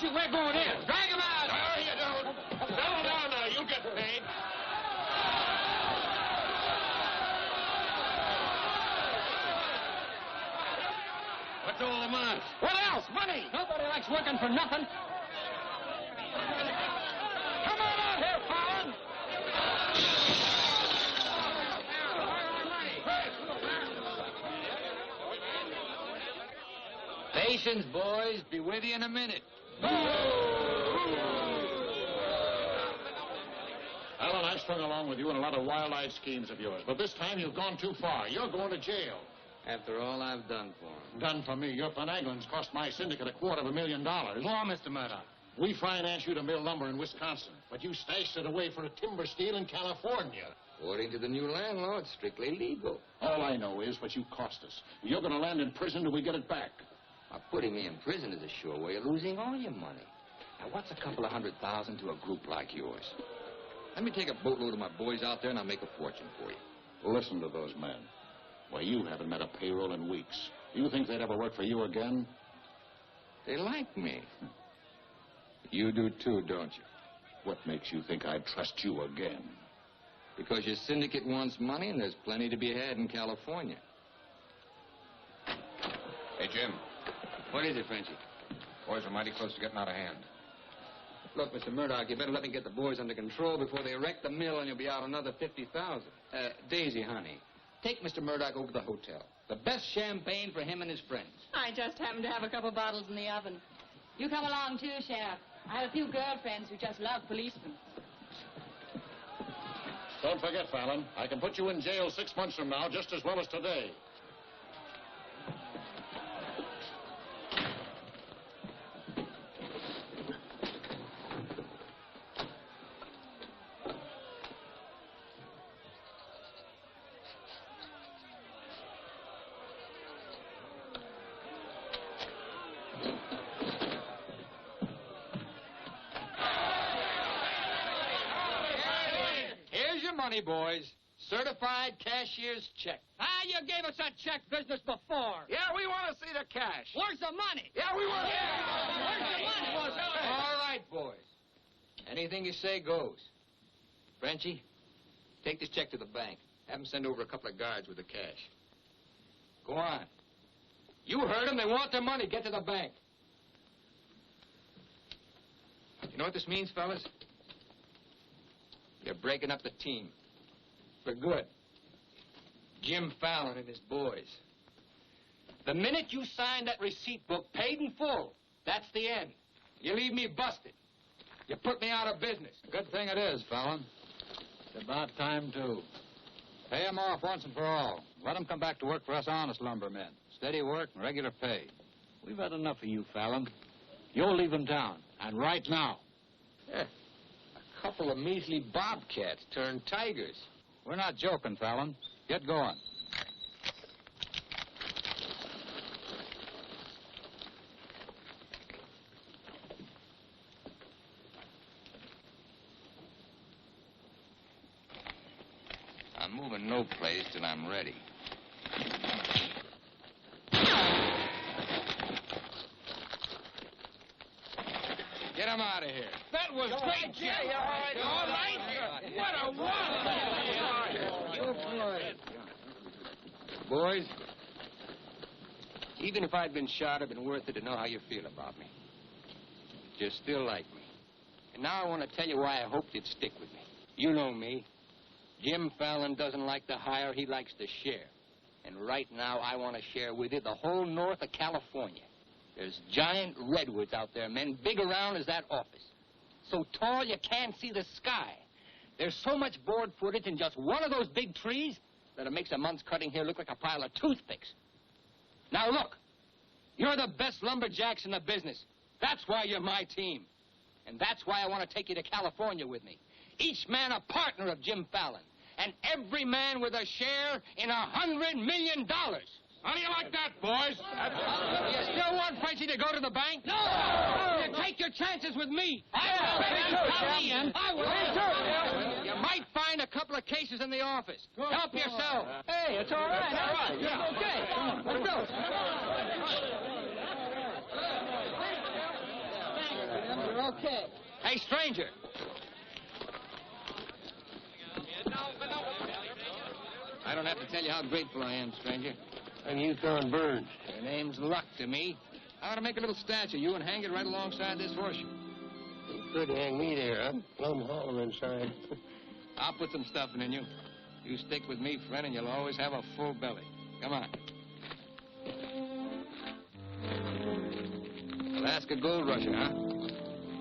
We're going in. Drag him out. No, you don't. Settle down now. You'll get paid. What's all the mass? What else? Money. Nobody likes working for nothing. Come on out here, Fallon. Patience, boys. Be with you in a minute. Alan, I strung along with you in a lot of wild-eyed schemes of yours, but this time you've gone too far. You're going to jail. After all I've done for him. Done for me. Your finagling's cost my syndicate $250,000. Go on, Mr. Murdoch. We financed you to mill lumber in Wisconsin, but you stashed it away for a timber steal in California. According to the new landlord, strictly legal. All I know is what you cost us. You're going to land in prison till we get it back. Now, putting me in prison is a sure way of losing all your money. Now, what's a couple of $100,000 to a group like yours? Let me take a boatload of my boys out there and I'll make a fortune for you. Listen to those men. Why, you haven't met a payroll in weeks. You think they'd ever work for you again? They like me. You do too, don't you? What makes you think I'd trust you again? Because your syndicate wants money and there's plenty to be had in California. Hey, Jim. What is it, Frenchie? Boys are mighty close to getting out of hand. Look, Mr. Murdoch, you better let me get the boys under control before they wreck the mill and you'll be out another $50,000. Daisy, honey, take Mr. Murdoch over to the hotel. The best champagne for him and his friends. I just happen to have a couple bottles in the oven. You come along, too, Sheriff. I have a few girlfriends who just love policemen. Don't forget, Fallon, I can put you in jail 6 months from now just as well as today. Money, boys. Certified cashier's check. You gave us that check business before. Yeah, we want to see the cash. Where's the money? Yeah, we want to Where's the money? All right, boys. Anything you say goes. Frenchie, take this check to the bank. Have them send over a couple of guards with the cash. Go on. You heard them. They want their money. Get to the bank. You know what this means, fellas? You're breaking up the team. For good. Jim Fallon and his boys. The minute you sign that receipt book, paid in full, that's the end. You leave me busted. You put me out of business. Good thing it is, Fallon. It's about time, too. Pay 'em off once and for all. Let 'em come back to work for us honest lumbermen. Steady work and regular pay. We've had enough of you, Fallon. You're leaving town, and right now. Yeah. A couple of measly bobcats turned tigers. We're not joking, Fallon. Get going. I'm moving no place till I'm ready. Get him out of here. That was great, Jim. All right. What a wonder. Boys, even if I'd been shot, it'd been worth it to know how you feel about me. You still like me. And now I want to tell you why I hoped you'd stick with me. You know me. Jim Fallon doesn't like to hire, he likes to share. And right now, I want to share with you the whole north of California. There's giant redwoods out there, men, big around as that office. So tall you can't see the sky. There's so much board footage in just one of those big trees that it makes a month's cutting here look like a pile of toothpicks. Now look, you're the best lumberjacks in the business. That's why you're my team. And that's why I want to take you to California with me. Each man a partner of Jim Fallon. And every man with a share in $100 million. How do you like that, boys? You still want Frenchie to go to the bank? No! You take your chances with me. I will. You might find a couple of cases in the office. Help yourself. Hey, it's all right. All right. Yeah. Okay. Come on. Let's go. You're okay. Hey, stranger. I don't have to tell you how grateful I am, stranger. I'm Yukon Burns. Your name's Luck to me. I ought to make a little statue of you and hang it right alongside this horseshoe. You could hang me there. I'm plumb hollow inside. I'll put some stuffing in you. You stick with me, friend, and you'll always have a full belly. Come on. Alaska gold rusher, huh?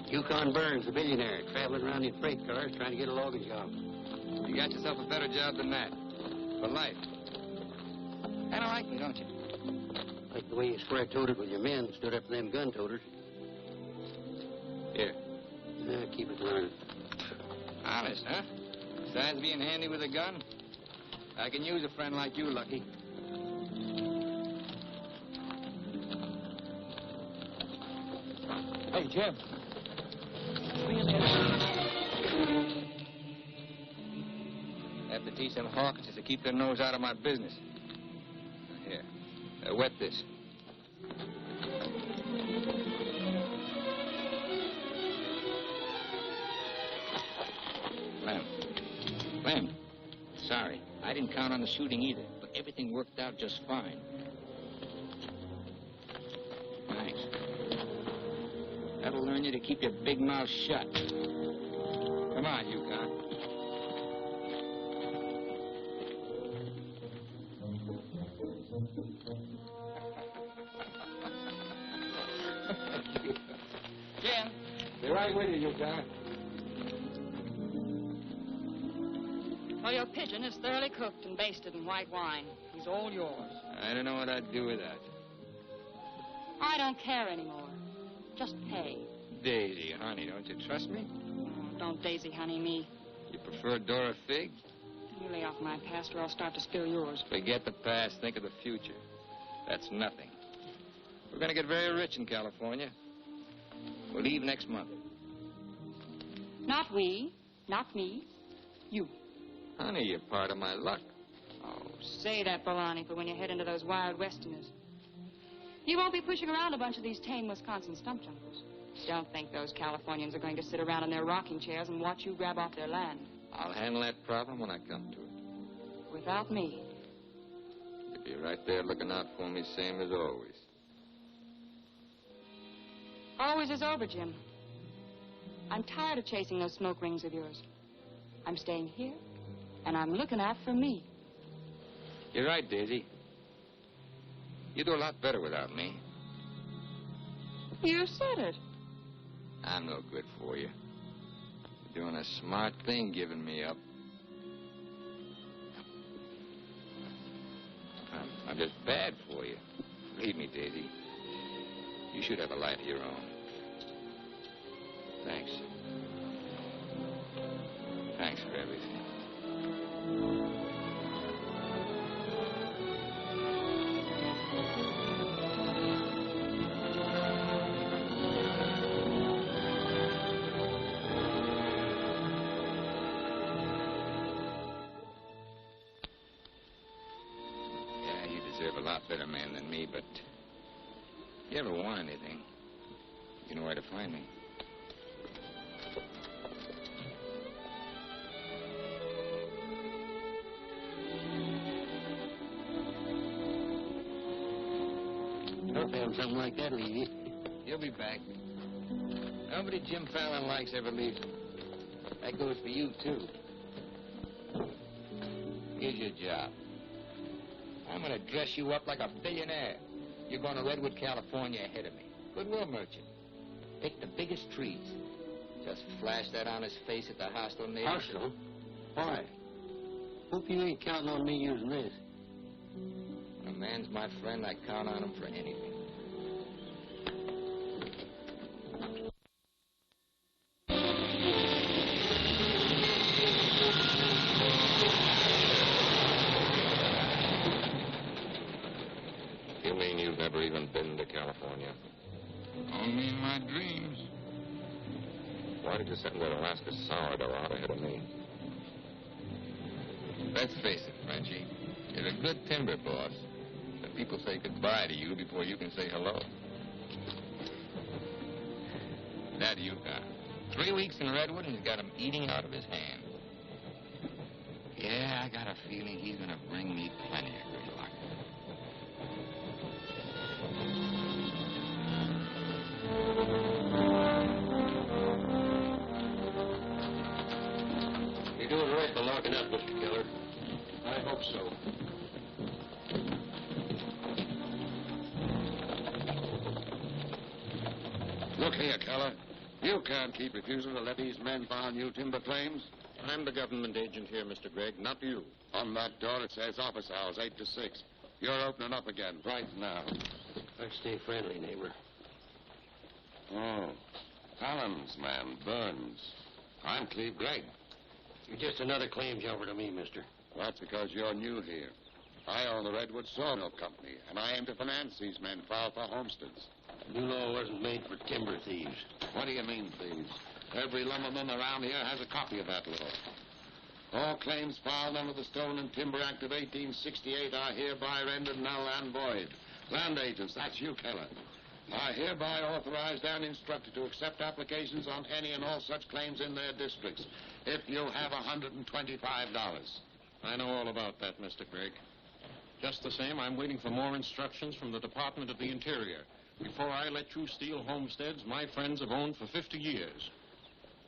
Yukon Burns, a billionaire, traveling around in freight cars trying to get a logging job. You got yourself a better job than that. For life. Kind of like me, don't you? Like the way you square-toed when your men stood up for them gun-toters. Here. Nah, keep it running. Honest, huh? Besides being handy with a gun, I can use a friend like you, Lucky. Hey, Jim. Have to teach them Hawkinses to keep their nose out of my business. Here. Wet this. Clem. Sorry. I didn't count on the shooting either, but everything worked out just fine. Thanks. That'll learn you to keep your big mouth shut. Come on, Yukon. Jim. Be right with you, Yukon. Well, your pigeon is thoroughly cooked and basted in white wine. He's all yours. I don't know what I'd do with that. I don't care anymore. Just pay. Daisy, honey, don't you trust me? Oh, don't daisy honey me. You prefer Dora Fig? You lay off my past or I'll start to spill yours. Forget the past, think of the future. That's nothing. We're going to get very rich in California. We'll leave next month. Not we, not me, you. Honey, you're part of my luck. Oh, say that, Baloney, for when you head into those wild westerners. You won't be pushing around a bunch of these tame Wisconsin stump jumpers. Don't think those Californians are going to sit around in their rocking chairs and watch you grab off their land. I'll handle that problem when I come to it. Without me. You'll be right there looking out for me, same as always. Always is over, Jim. I'm tired of chasing those smoke rings of yours. I'm staying here, and I'm looking out for me. You're right, Daisy. You do a lot better without me. You said it. I'm no good for you. You're doing a smart thing giving me up. I'm just bad for you. Believe me, Daisy. You should have a life of your own. Thanks. Thanks for everything. a lot better man than me, but if you ever want anything, you know where to find me. Hope something like that leave you. He'll be back. Nobody Jim Fallon likes ever leaves him. That goes for you, too. Here's your job. I'm going to dress you up like a billionaire. You're going to Redwood, California ahead of me. Goodwill merchant. Pick the biggest trees. Just flash that on his face at the hostile neighbors. Hostile? Why? Hope you ain't counting on me using this. When a man's my friend, I count on him for anything. You mean you've never even been to California? Only in my dreams. Why did you send that Alaska sourdough out ahead of me? Let's face it, Frenchie. You're a good timber boss. But people say goodbye to you before you can say hello. That Yukon. 3 weeks in Redwood and he's got him eating out of his hand. Yeah, I got a feeling he's going to bring me plenty of good luck. You're doing right by locking up, Mr. Keller. I hope so. Look here, Keller. You can't keep refusing to let these men file new timber claims. I'm the government agent here, Mr. Gregg, not you. On that door it says office hours, 8 to 6. You're opening up again right now. Let's stay friendly, neighbor. Oh, Fallon's man, Burns. I'm Cleve Gregg. You're just another claim jumper to me, mister. That's because you're new here. I own the Redwood Sawmill Company, and I aim to finance these men filed for homesteads. The new law wasn't made for timber thieves. What do you mean, thieves? Every lumberman around here has a copy of that law. All claims filed under the Stone and Timber Act of 1868 are hereby rendered null and void. Land agents, that's you, Keller, are hereby authorized and instructed to accept applications on any and all such claims in their districts if you have $125. I know all about that, Mr. Gregg. Just the same, I'm waiting for more instructions from the Department of the Interior before I let you steal homesteads my friends have owned for 50 years.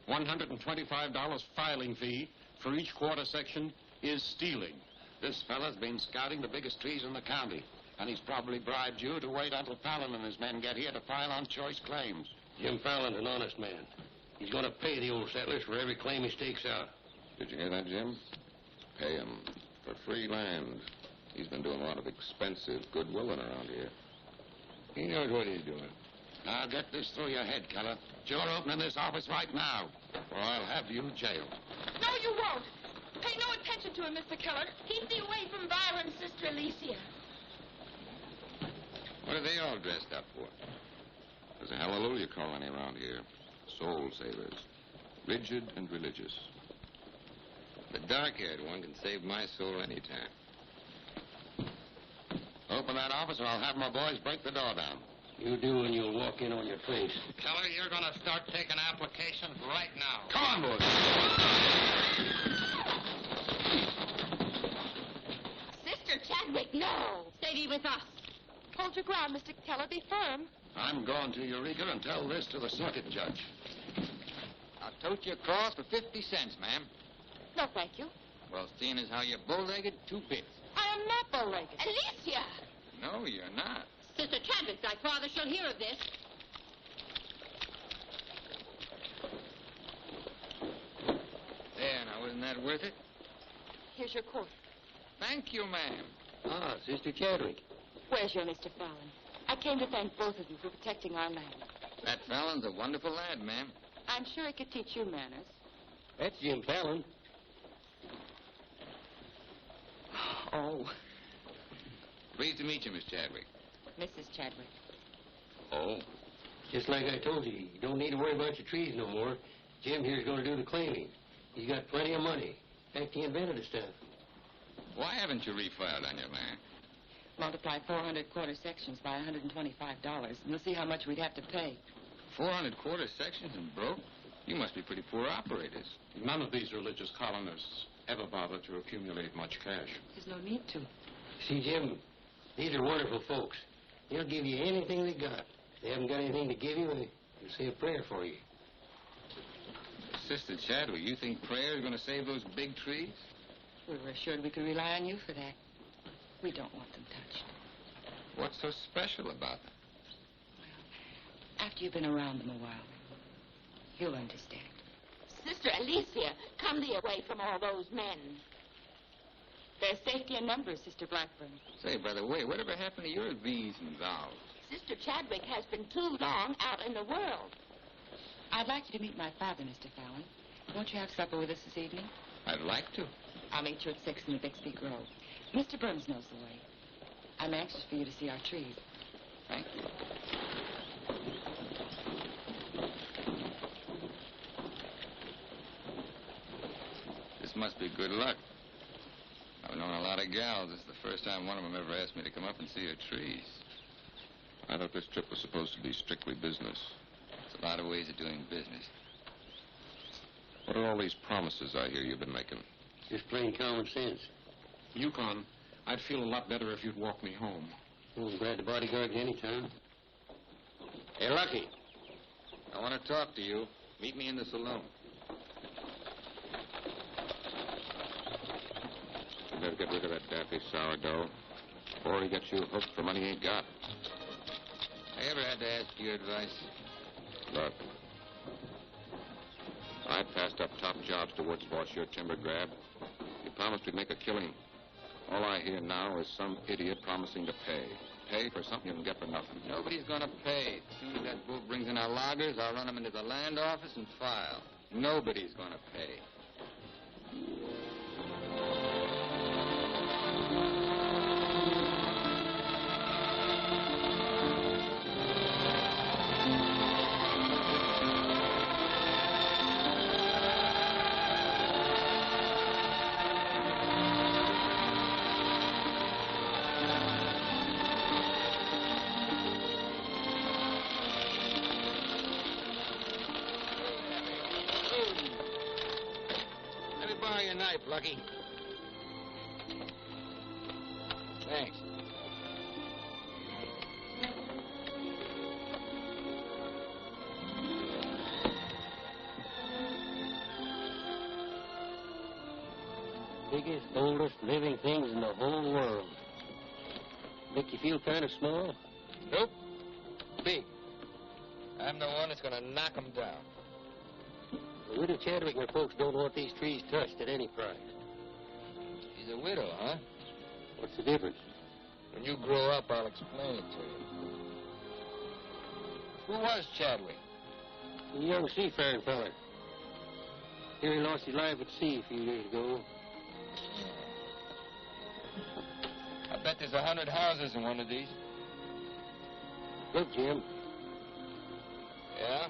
$125 filing fee for each quarter section is stealing. This fella's been scouting the biggest trees in the county, and he's probably bribed you to wait until Fallon and his men get here to file on choice claims. Jim Fallon's an honest man. He's going to pay the old settlers for every claim he stakes out. Did you hear that, Jim? Pay him for free land. He's been doing a lot of expensive goodwilling around here. He knows what he's doing. Now get this through your head, Keller. You're opening this office right now, or I'll have you jailed. No, you won't. Pay no attention to him, Mr. Keller. Keep thee away from Byron's sister Alicia. What are they all dressed up for? There's a hallelujah colony around here. Soul savers. Rigid and religious. The dark-haired one can save my soul anytime. Open that office, or I'll have my boys break the door down. You do, and you'll walk in on your face. Keller, you're going to start taking applications right now. Come on, boys. Sister Chadwick, no. Stay with us. Hold your ground, Mr. Keller. Be firm. I'm going to Eureka and tell this to the circuit judge. I'll tote you across for 50 cents, ma'am. No, thank you. Well, seeing as how you're bow-legged, 2 bits. I am not bow-legged. Alicia! No, you're not. Sister Chadwick, thy father shall hear of this. There, now, isn't that worth it? Here's your court. Thank you, ma'am. Ah, Sister Chadwick. Where's your Mr. Fallon? I came to thank both of you for protecting our land. That Fallon's a wonderful lad, ma'am. I'm sure he could teach you manners. That's Jim Fallon. Oh, Pleased to meet you, Miss Chadwick. Mrs. Chadwick. Oh? Just like I told you, you don't need to worry about your trees no more. Jim here's going to do the claiming. He's got plenty of money. In fact, he invented the stuff. Why haven't you refiled on your land? Multiply 400 quarter sections by $125, and you'll see how much we'd have to pay. 400 quarter sections and broke? You must be pretty poor operators. None of these religious colonists ever bother to accumulate much cash. There's no need to. See, Jim, these are wonderful folks. They'll give you anything they got. If they haven't got anything to give you, they'll say a prayer for you. Sister Chadwick, you think prayer is going to save those big trees? We were assured we could rely on you for that. We don't want them touched. What's so special about them? Well, after you've been around them a while, you'll understand. Sister Alicia, come thee away from all those men. There's safety in numbers, Sister Blackburn. Say, by the way, whatever happened to your V's and vows? Sister Chadwick has been too long out in the world. I'd like you to meet my father, Mr. Fallon. Won't you have supper with us this evening? I'd like to. I'll meet you at 6 in the Bixby Grove. Mr. Burns knows the way. I'm anxious for you to see our trees. Thank you. This must be good luck. I've known a lot of gals. This is the first time one of them ever asked me to come up and see her trees. I thought this trip was supposed to be strictly business. There's a lot of ways of doing business. What are all these promises I hear you've been making? Just plain common sense. Yukon, I'd feel a lot better if you'd walk me home. Oh, I'm glad to bodyguard you anytime. Hey, Lucky. I want to talk to you. Meet me in the saloon. You better get rid of that daffy sourdough before he gets you hooked for money he ain't got. I ever had to ask your advice? Look, I passed up top jobs to Woods boss your timber grab. He promised we'd make a killing. All I hear now is some idiot promising to pay. Pay for something you can get for nothing. Nobody's going to pay. As soon as that boat brings in our loggers, I'll run them into the land office and file. Nobody's going to pay. Lucky. Thanks. Biggest, oldest living things in the whole world. Make you feel kind of small? Nope. Big. I'm the one that's going to knock them down. The widow Chadwick and her folks don't want these trees touched at any price. She's a widow, huh? What's the difference? When you grow up, I'll explain it to you. Who was Chadwick? A young seafaring fella. Here he lost his life at sea a few years ago. I bet there's 100 houses in one of these. Look, Jim. Yeah?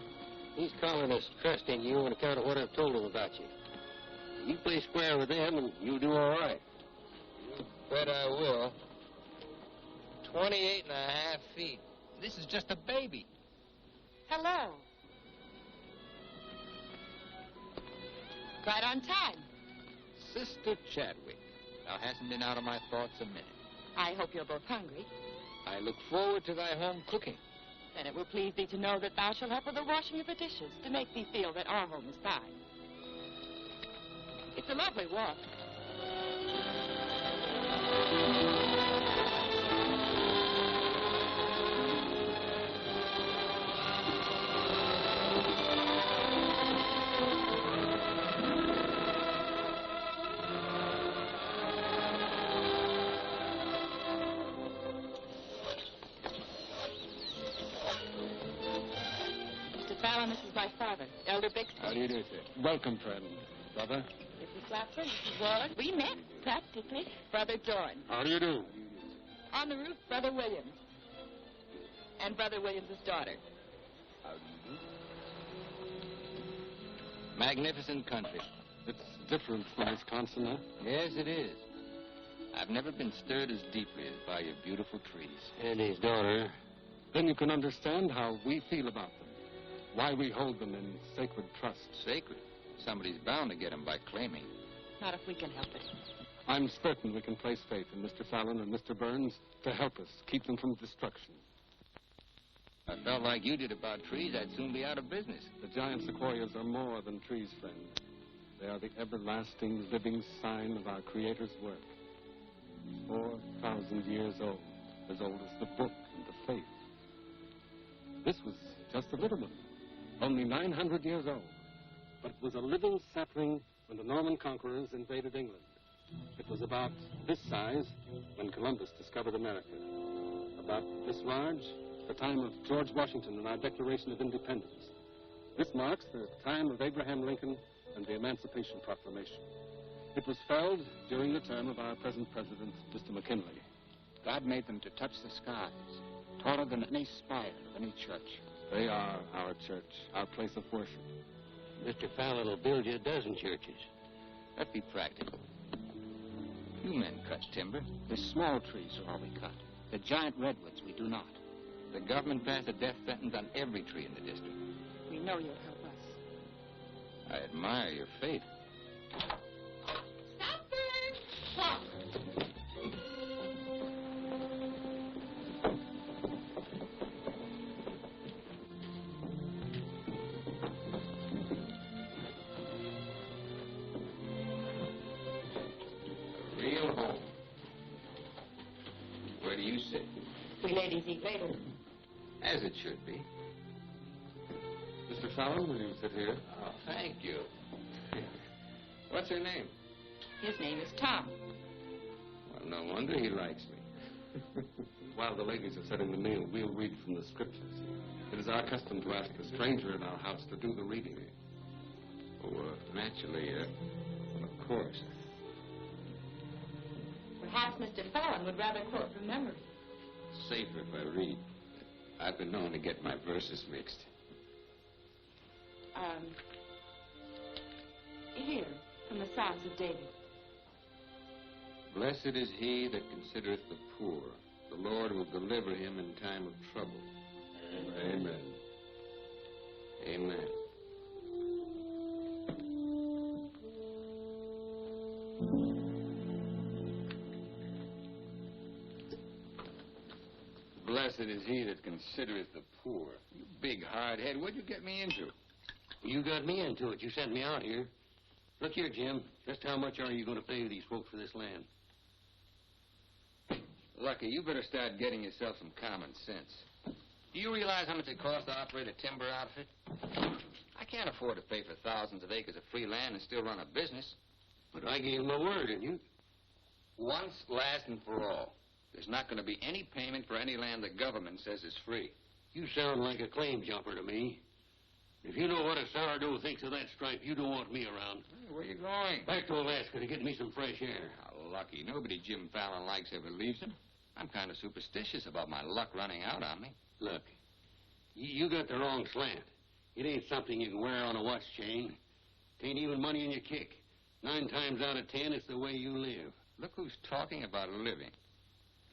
These colonists trust in you on account of what I've told them about you. You play square with them, and you'll do all right. You bet I will. 28 and a half feet. This is just a baby. Hello. Right on time. Sister Chadwick. Thou hasn't been out of my thoughts a minute. I hope you're both hungry. I look forward to thy home cooking. Then it will please thee to know that thou shalt help with the washing of the dishes to make thee feel that our home is thine. It's a lovely walk. Fallon, this is my father, Elder Bixby. How do you do, sir? Welcome, friend. Brother? Mrs. Clapper, Mrs. Warren. We met, practically. Brother Dorn. How do you do? On the roof, Brother Williams. And Brother Williams' daughter. How do you do? Magnificent country. It's different from Wisconsin, huh? Yes, it is. I've never been stirred as deeply as by your beautiful trees. And his daughter. Then you can understand how we feel about them. Why we hold them in sacred trust. Sacred? Somebody's bound to get them by claiming. Not if we can help it. I'm certain we can place faith in Mr. Fallon and Mr. Burns to help us keep them from destruction. I felt like you did about trees, I'd soon be out of business. The giant sequoias are more than trees, friend. They are the everlasting, living sign of our Creator's work. 4,000 years old as the book and the faith. This was just a little one, only 900 years old. But it was a living sapling when the Norman conquerors invaded England. It was about this size when Columbus discovered America. About this large, the time of George Washington and our Declaration of Independence. This marks the time of Abraham Lincoln and the Emancipation Proclamation. It was felled during the term of our present president, Mr. McKinley. God made them to touch the skies, taller than any spire of any church. They are our church, our place of worship. Mr. Fallon will build you a dozen churches. Let's be practical. You men cut timber. The small trees are all we cut. The giant redwoods we do not. The government passed a death sentence on every tree in the district. We know you'll help us. I admire your faith. Stop! A real home. Where do you sit? We ladies eat later. As it should be. Mr. Fallon, will you sit here? Oh, thank you. What's her name? His name is Tom. Well, no wonder he likes me. While the ladies are setting the meal, we'll read from the scriptures. It is our custom to ask a stranger in our house to do the reading. Oh, naturally, of course. Perhaps Mr. Fallon would rather quote from memory. Safer if I read. I've been known to get my verses mixed. Here, from the Psalms of David. Blessed is he that considereth the poor. The Lord will deliver him in time of trouble. Amen. Amen. Blessed is he that considereth the poor. You big hard head, what'd you get me into? You got me into it. You sent me out here. Look here, Jim. Just how much are you going to pay these folks for this land? Lucky, you better start getting yourself some common sense. Do you realize how much it costs to operate a timber outfit? I can't afford to pay for thousands of acres of free land and still run a business. But I gave my word, didn't you? Once, last, and for all. There's not going to be any payment for any land the government says is free. You sound like a claim jumper to me. If you know what a sourdough thinks of that stripe, you don't want me around. Hey, where you going? Back to Alaska to get me some fresh air. How lucky. Nobody Jim Fallon likes ever leaves him. I'm kind of superstitious about my luck running out on me. Look, you got the wrong slant. It ain't something you can wear on a watch chain. It ain't even money in your kick. 9 times out of 10, it's the way you live. Look who's talking about living.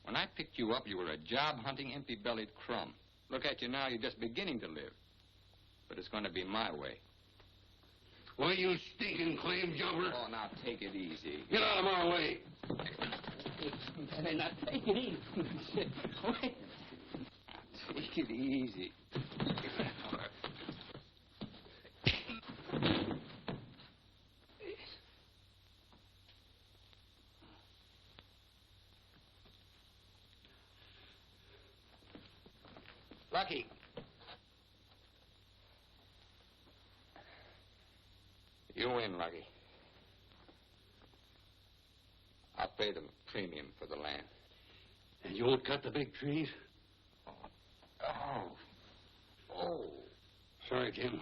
When I picked you up, you were a job-hunting, empty-bellied crumb. Look at you now, you're just beginning to live. But it's going to be my way. Why, you stinking claim jumper? Oh, now take it easy. Get out of my way. Hey, now take it easy. Wait. Take it easy. Lucky. You win, Lucky. I'll pay the premium for the land. And you won't cut the big trees? Oh. Sorry, Jim.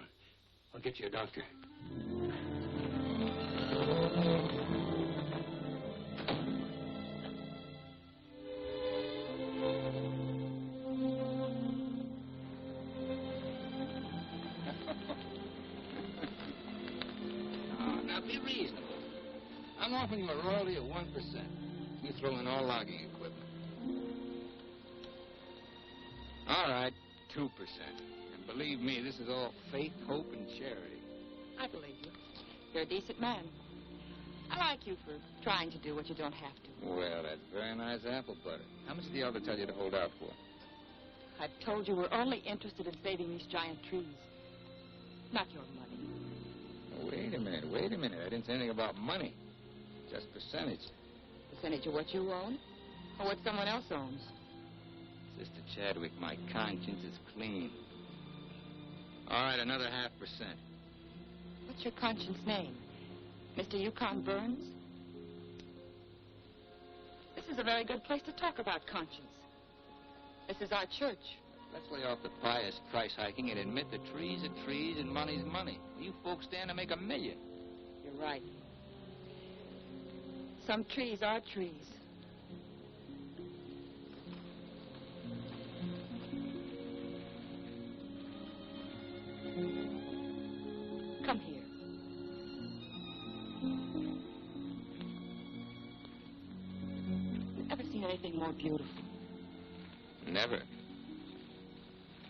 I'll get you a doctor. Now, be reasonable. I'm offering you a royalty of 1%. You throw in all logging equipment. All right, 2%. And believe me, this is all faith, hope, and charity. I believe you. You're a decent man. I like you for trying to do what you don't have to. Well, that's very nice apple butter. How much did the elder tell you to hold out for? I've told you we're only interested in saving these giant trees. Not your money. Oh, wait a minute. I didn't say anything about money. Just percentage. Percentage of what you own? Or what someone else owns? Sister Chadwick, my conscience is clean. All right, another 0.5%. What's your conscience name? Mr. Yukon Burns? This is a very good place to talk about conscience. This is our church. Let's lay off the pious price hiking and admit that trees are trees and money's money. You folks stand to make $1 million. You're right. Some trees are trees. Come here. You've never seen anything more beautiful. Never.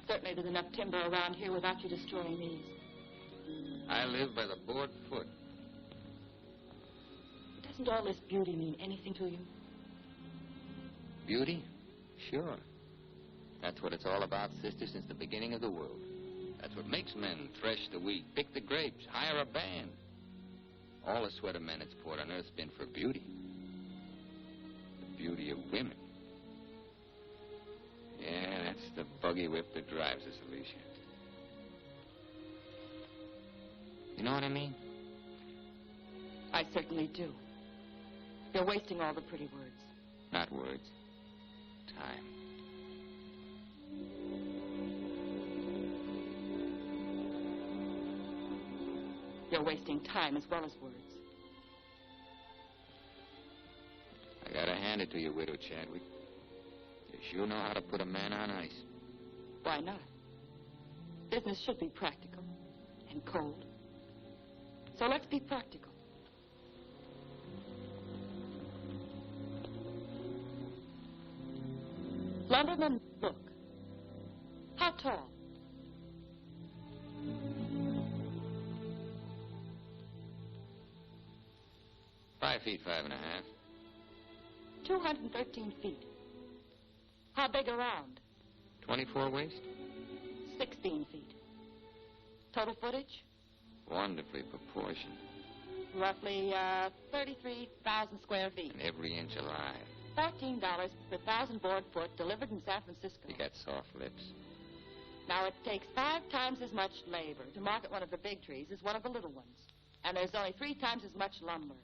Certainly there's enough timber around here without you destroying these. I live by the board foot. Doesn't all this beauty mean anything to you? Beauty? Sure. That's what it's all about, sister, since the beginning of the world. That's what makes men thresh the wheat, pick the grapes, hire a band. All the sweat of men that's poured on earth's been for beauty. The beauty of women. Yeah, that's the buggy whip that drives us, Alicia. You know what I mean? I certainly do. You're wasting all the pretty words. Not words. Time. You're wasting time as well as words. I gotta hand it to you, Widow Chadwick. You sure know how to put a man on ice. Why not? Business should be practical and cold. So let's be practical. Lumberman, look. How tall? $5 feet, 5.5. 213 feet. How big around? 24 waist? 16 feet. Total footage? Wonderfully proportioned. Roughly 33,000 square feet. And every inch alive. $14 per 1,000 board foot delivered in San Francisco. You got soft lips. Now, it takes 5 times as much labor to market one of the big trees as one of the little ones. And there's only 3 times as much lumber.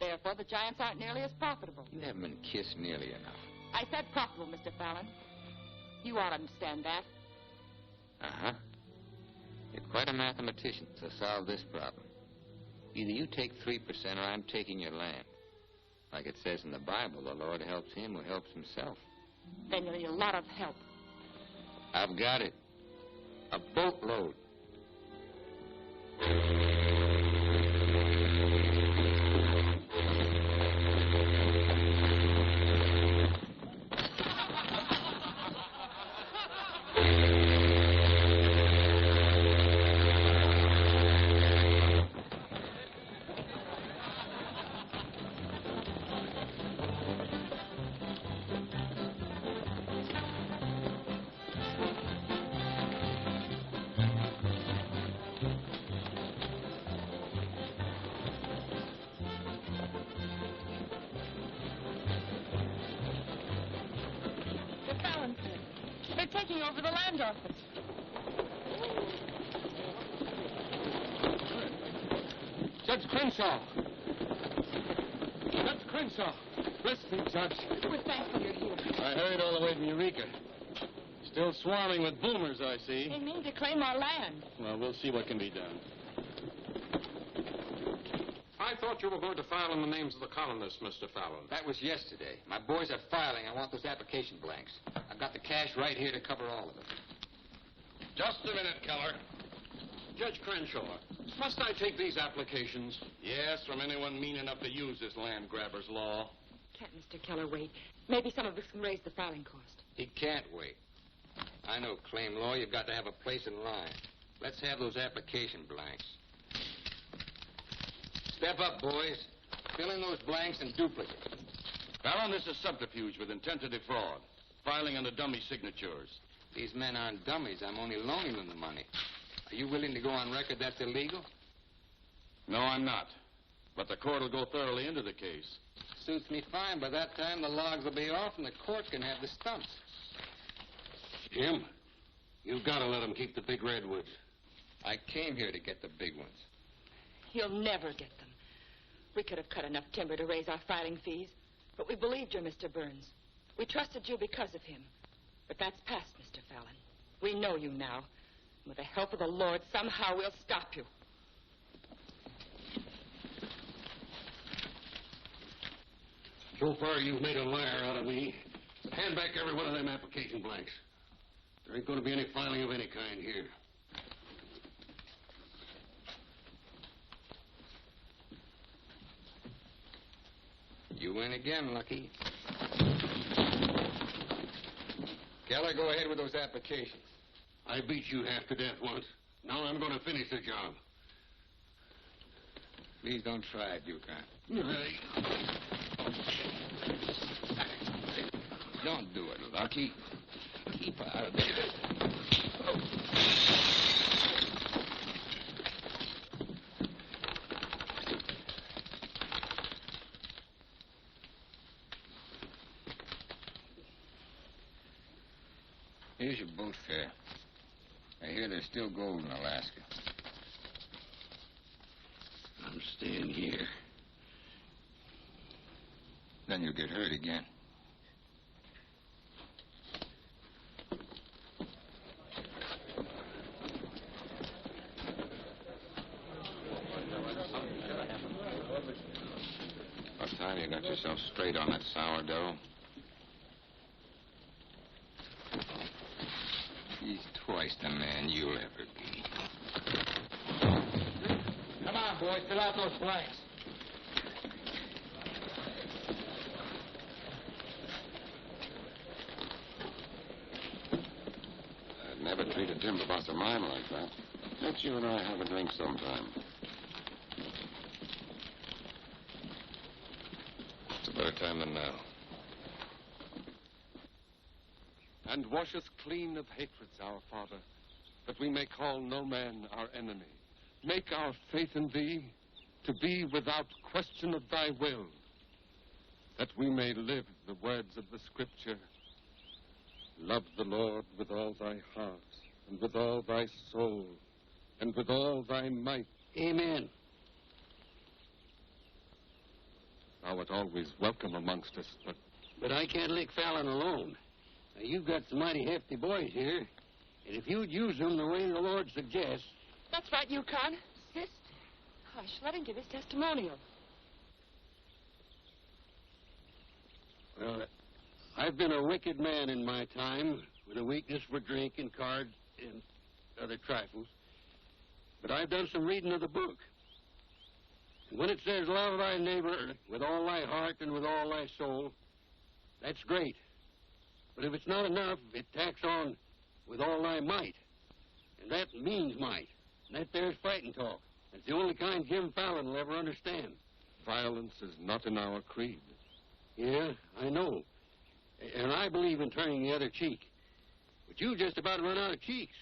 Therefore, the giants aren't nearly as profitable. You haven't been kissed nearly enough. I said profitable, Mr. Fallon. You ought to understand that. Uh-huh. You're quite a mathematician, so solve this problem. Either you take 3% or I'm taking your land. Like it says in the Bible, the Lord helps him who helps himself. Then you'll need a lot of help. I've got it. A boatload. They're taking over the land office. Judge Crenshaw. Judge Crenshaw. Listen, Judge. We're thankful you're here. I hurried all the way from Eureka. Still swarming with boomers, I see. They mean to claim our land. Well, we'll see what can be done. I thought you were going to file in the names of the colonists, Mr. Fallon. That was yesterday. My boys are filing. I want those application blanks. I've got the cash right here to cover all of it. Just a minute, Keller. Judge Crenshaw, must I take these applications? Yes, from anyone mean enough to use this land grabber's law. Can't Mr. Keller wait? Maybe some of us can raise the filing cost. He can't wait. I know claim law. You've got to have a place in line. Let's have those application blanks. Step up, boys. Fill in those blanks and duplicate. Fallon, this is subterfuge with intent to defraud. Filing under dummy signatures. These men aren't dummies. I'm only loaning them the money. Are you willing to go on record that's illegal? No, I'm not. But the court will go thoroughly into the case. Suits me fine. By that time, the logs will be off and the court can have the stumps. Jim, you've got to let them keep the big redwoods. I came here to get the big ones. You'll never get them. We could have cut enough timber to raise our filing fees, but we believed you, Mr. Burns. We trusted you because of him. But that's past, Mr. Fallon. We know you now. With the help of the Lord, somehow we'll stop you. So far, you've made a liar out of me. Hand back every one of them application blanks. There ain't going to be any filing of any kind here. You win again, Lucky. Keller, go ahead with those applications. I beat you half to death once. Now I'm going to finish the job. Please don't try it, Yukon. Don't do it, Lucky. Keep out of there. Here's your boat fare. I hear there's still gold in Alaska. I'm staying here. Then you'll get hurt again. What time you got yourself straight on that sourdough? He's twice the man you'll ever be. Come on, boys. Fill out those blanks. I've never treated timber boss of mine like that. Let's you and I have a drink sometime. It's a better time than now. And wash us clean of hatreds, our Father, that we may call no man our enemy. Make our faith in thee to be without question of thy will, that we may live the words of the Scripture. Love the Lord with all thy heart, and with all thy soul, and with all thy might. Amen. Thou art always welcome amongst us, But I can't lick Fallon alone. Now, you've got some mighty hefty boys here, and if you'd use them the way the Lord suggests... That's right, Yukon. Sister. Hush, let him give his testimonial. Well, I've been a wicked man in my time, with a weakness for drink and cards and other trifles. But I've done some reading of the book. And when it says, love thy neighbor with all thy heart and with all thy soul, that's great. But if it's not enough, it tacks on with all thy might. And that means might. And that there's fighting talk. It's the only kind Jim Fallon will ever understand. violence is not in our creed. Yeah, I know. And I believe in turning the other cheek. But you just about run out of cheeks.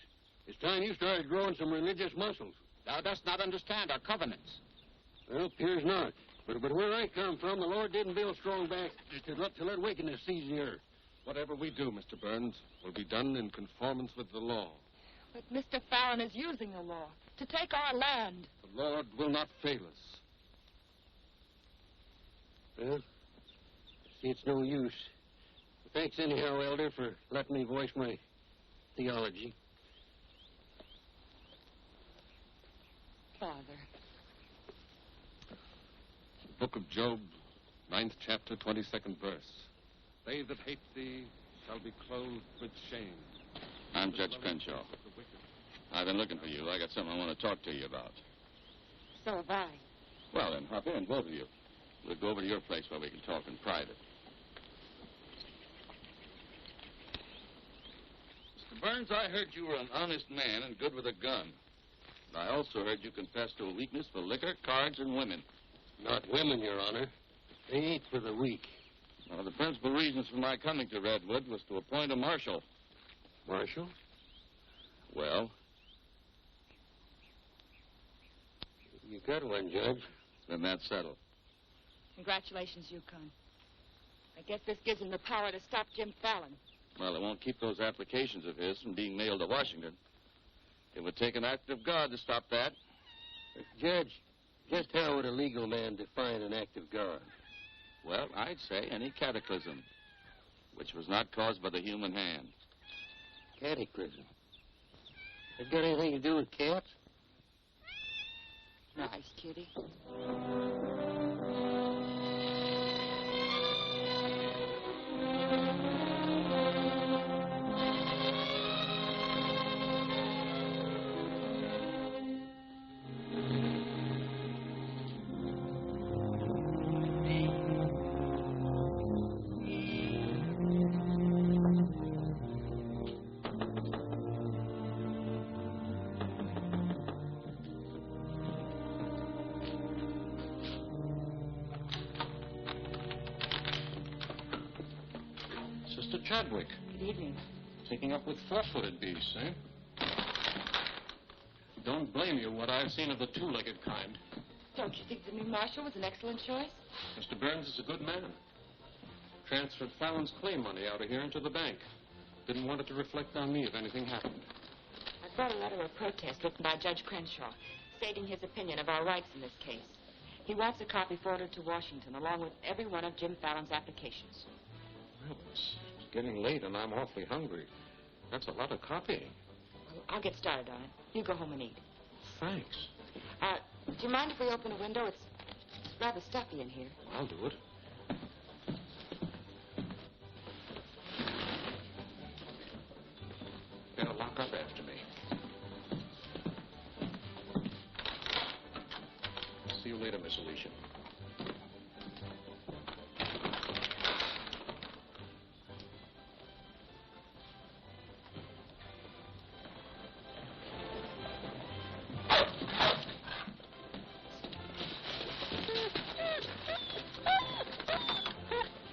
It's time you started growing some religious muscles. Thou dost not understand our covenants. Well, appears not. But where I come from, the Lord didn't build strong back to let wickedness seize the earth. Whatever we do, Mr. Burns, will be done in conformance with the law. But Mr. Fallon is using the law to take our land. The Lord will not fail us. Well, see, it's no use. Thanks anyhow, Elder, for letting me voice my theology. Father. Book of Job, 9th chapter, 22nd verse. They that hate thee shall be clothed with shame. I'm Judge Crenshaw. I've been looking for you. I got something I want to talk to you about. So have I. Well, then, hop in, both of you. We'll go over to your place where we can talk in private. Burns, I heard you were an honest man and good with a gun. But I also heard you confess to a weakness for liquor, cards, and women. Not women, Your Honor. They ain't for the weak. One of the principal reasons for my coming to Redwood was to appoint a marshal. Marshal? Well? You got one, Judge. Then that's settled. Congratulations, Yukon. I guess this gives him the power to stop Jim Fallon. Well, it won't keep those applications of his from being mailed to Washington. It would take an act of God to stop that. Judge, just how would a legal man define an act of God? Well, I'd say any cataclysm which was not caused by the human hand. Cataclysm? That got anything to do with cats? Nice, kitty. Sister Chadwick. Good evening. Taking up with four-footed beasts, eh? Don't blame you what I've seen of the two-legged kind. Don't you think the new marshal was an excellent choice? Mr. Burns is a good man. Transferred Fallon's claim money out of here into the bank. Didn't want it to reflect on me if anything happened. I brought a letter of protest written by Judge Crenshaw, stating his opinion of our rights in this case. He wants a copy forwarded to Washington, along with every one of Jim Fallon's applications. Well, it's getting late and I'm awfully hungry. That's a lot of copying. Well, I'll get started on it. You go home and eat. Thanks. Do you mind if we open a window? It's rather stuffy in here. I'll do it. Better lock up after me. See you later, Miss Alicia.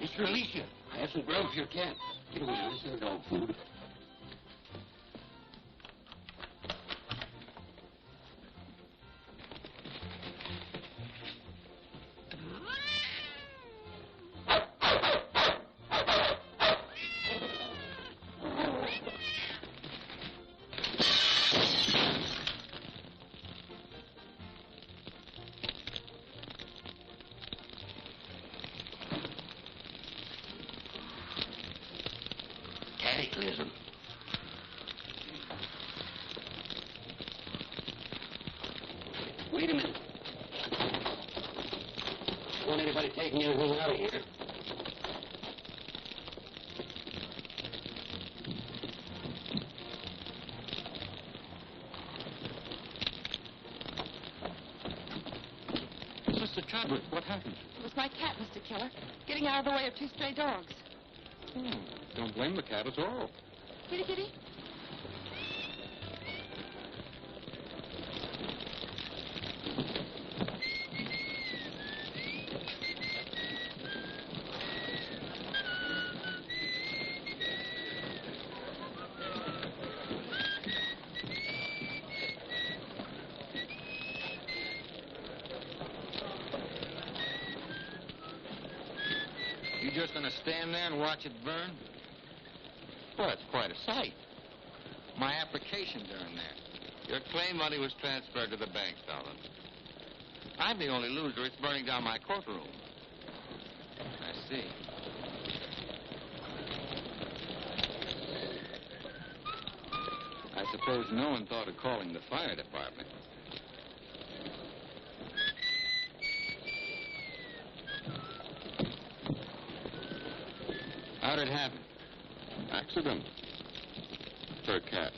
Mr. Alicia, I have some grub for your cat. Get away, this isn't dog food. Cataclysm. Wait a minute. Don't want anybody taking anything out of here. Sister Chadwick, what happened? It was my cat, Mr. Keller, getting out of the way of two stray dogs. Don't blame the cat at all. Kitty, kitty. You just gonna stand there and watch it burn? Well, it's quite a sight. My applications are in there. Your claim money was transferred to the bank, Fallon. I'm the only loser. It's burning down my courtroom. I see. I suppose no one thought of calling the fire department. How'd it happen? Accident. For a cat.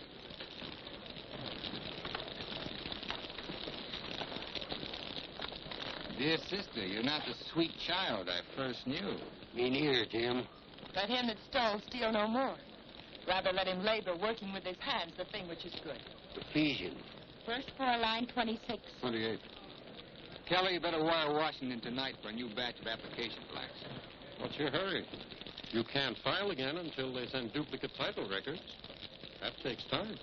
Dear sister, you're not the sweet child I first knew. Me neither, Jim. Let him that stole steal no more. Rather let him labor working with his hands, the thing which is good. Ephesians. First floor, line 26. 28. Kelly, you better wire Washington tonight for a new batch of application blacks. What's your hurry? You can't file again until they send duplicate title records. That takes time.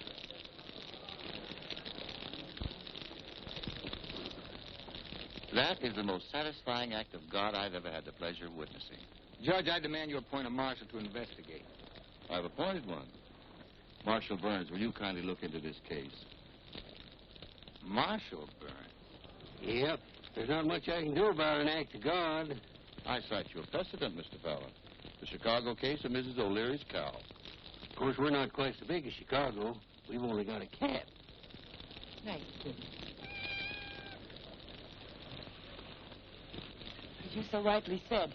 That is the most satisfying act of God I've ever had the pleasure of witnessing. Judge, I demand you appoint a marshal to investigate. I've appointed one. Marshal Burns, will you kindly look into this case? Marshal Burns? Yep. There's not much I can do about an act of God. I cite you a precedent, Mr. Fallon. The Chicago case of Mrs. O'Leary's cow. Of course, we're not quite so big as Chicago. We've only got a cat. Thanks, kid. As you so rightly said,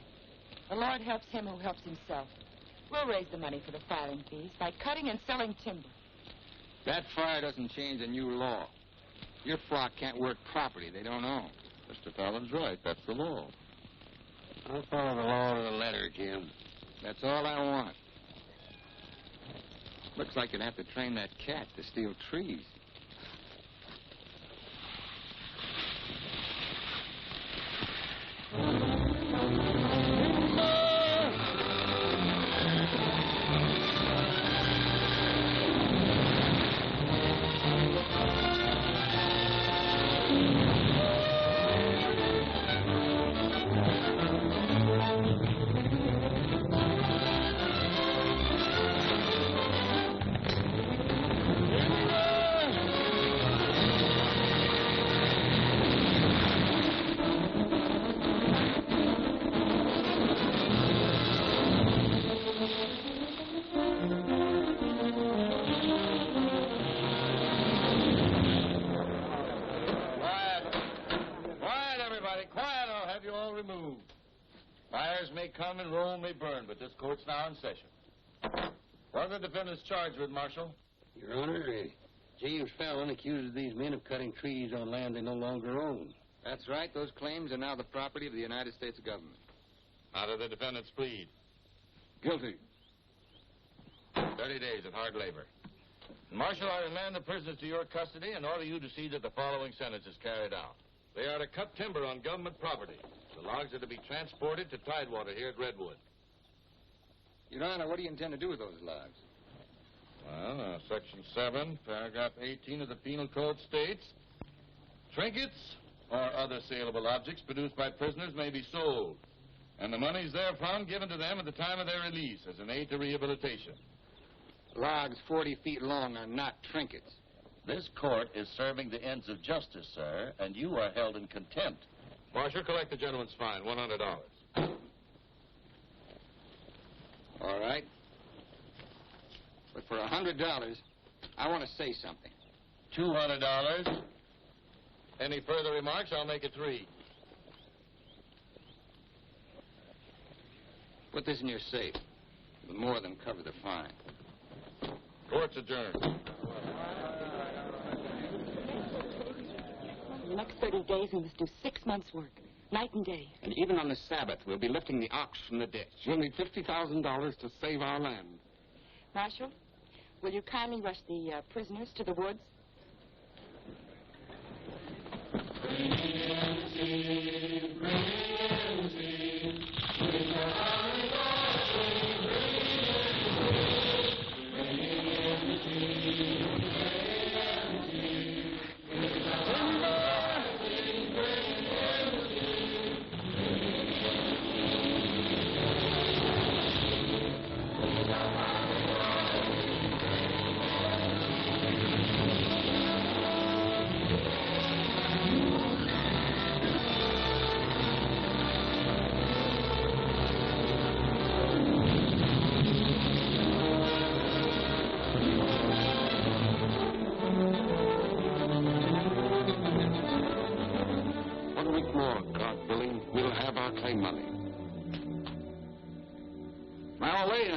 the Lord helps him who helps himself. We'll raise the money for the filing fees by cutting and selling timber. That fire doesn't change a new law. Your flock can't work property they don't own. Mr. Fallon's right. That's the law. I'll follow the law to the letter, Jim. That's all I want. Looks like you'd have to train that cat to steal trees. Fires may come and Rome may burn, but this court's now in session. What are the defendants charged with, Marshal? Your Honor, James Fallon accuses these men of cutting trees on land they no longer own. That's right. Those claims are now the property of the United States government. How do the defendants plead? Guilty. 30 days of hard labor. Marshal, I remand the prisoners to your custody and order you to see that the following sentence is carried out. They are to cut timber on government property. The logs are to be transported to Tidewater here at Redwood. Your Honor, what do you intend to do with those logs? Well, Section 7, Paragraph 18 of the Penal Code states, trinkets or other saleable objects produced by prisoners may be sold, and the monies therefrom given to them at the time of their release as an aid to rehabilitation. Logs 40 feet long are not trinkets. This court is serving the ends of justice, sir, and you are held in contempt. Marshal, collect the gentleman's fine, $100. All right. But for $100, I want to say something. $200. Any further remarks, I'll make it 3. Put this in your safe. It'll more than cover the fine. Court's adjourned. In the next 30 days, we must do 6 months' work, night and day. And even on the Sabbath, we'll be lifting the ox from the ditch. We'll need $50,000 to save our land. Marshal, will you kindly rush the prisoners to the woods?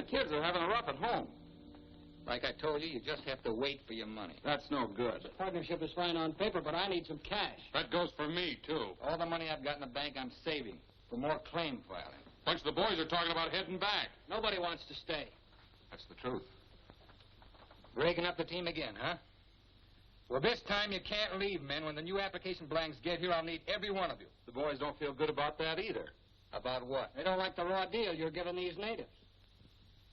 Kids are having a rough at home. Like I told you, you just have to wait for your money. That's no good. The partnership is fine on paper, but I need some cash. That goes for me, too. All the money I've got in the bank, I'm saving for more claim filing. Bunch of the boys are talking about heading back. Nobody wants to stay. That's the truth. Breaking up the team again, huh? Well, this time you can't leave, men. When the new application blanks get here, I'll need every one of you. The boys don't feel good about that either. About what? They don't like the raw deal you're giving these natives.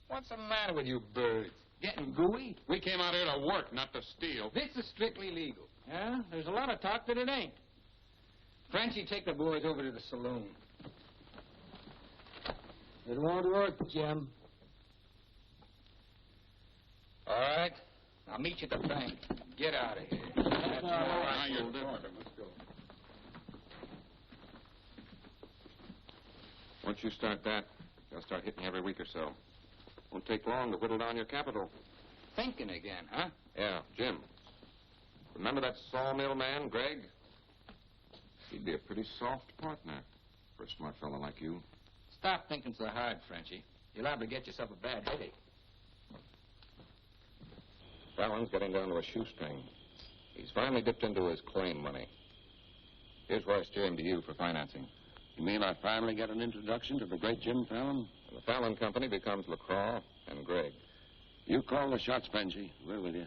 What's the matter with you birds? Getting gooey? We came out here to work, not to steal. This is strictly legal. Yeah, there's a lot of talk that it ain't. Frenchie, take the boys over to the saloon. It won't work, Jim. All right. I'll meet you at the bank. Get out of here. That's all right. You're doing. Let's go. Once you start that, they'll start hitting you every week or so. Won't take long to whittle down your capital. Thinking again, huh? Yeah, Jim. Remember that sawmill man, Greg? He'd be a pretty soft partner for a smart fellow like you. Stop thinking so hard, Frenchie. You're liable to get yourself a bad headache. Fallon's getting down to a shoestring. He's finally dipped into his claim money. Here's where I steer him to you for financing. You mean I finally get an introduction to the great Jim Fallon? And the Fallon Company becomes LaCroix and Gregg. You call the shots, Benji. We're with you.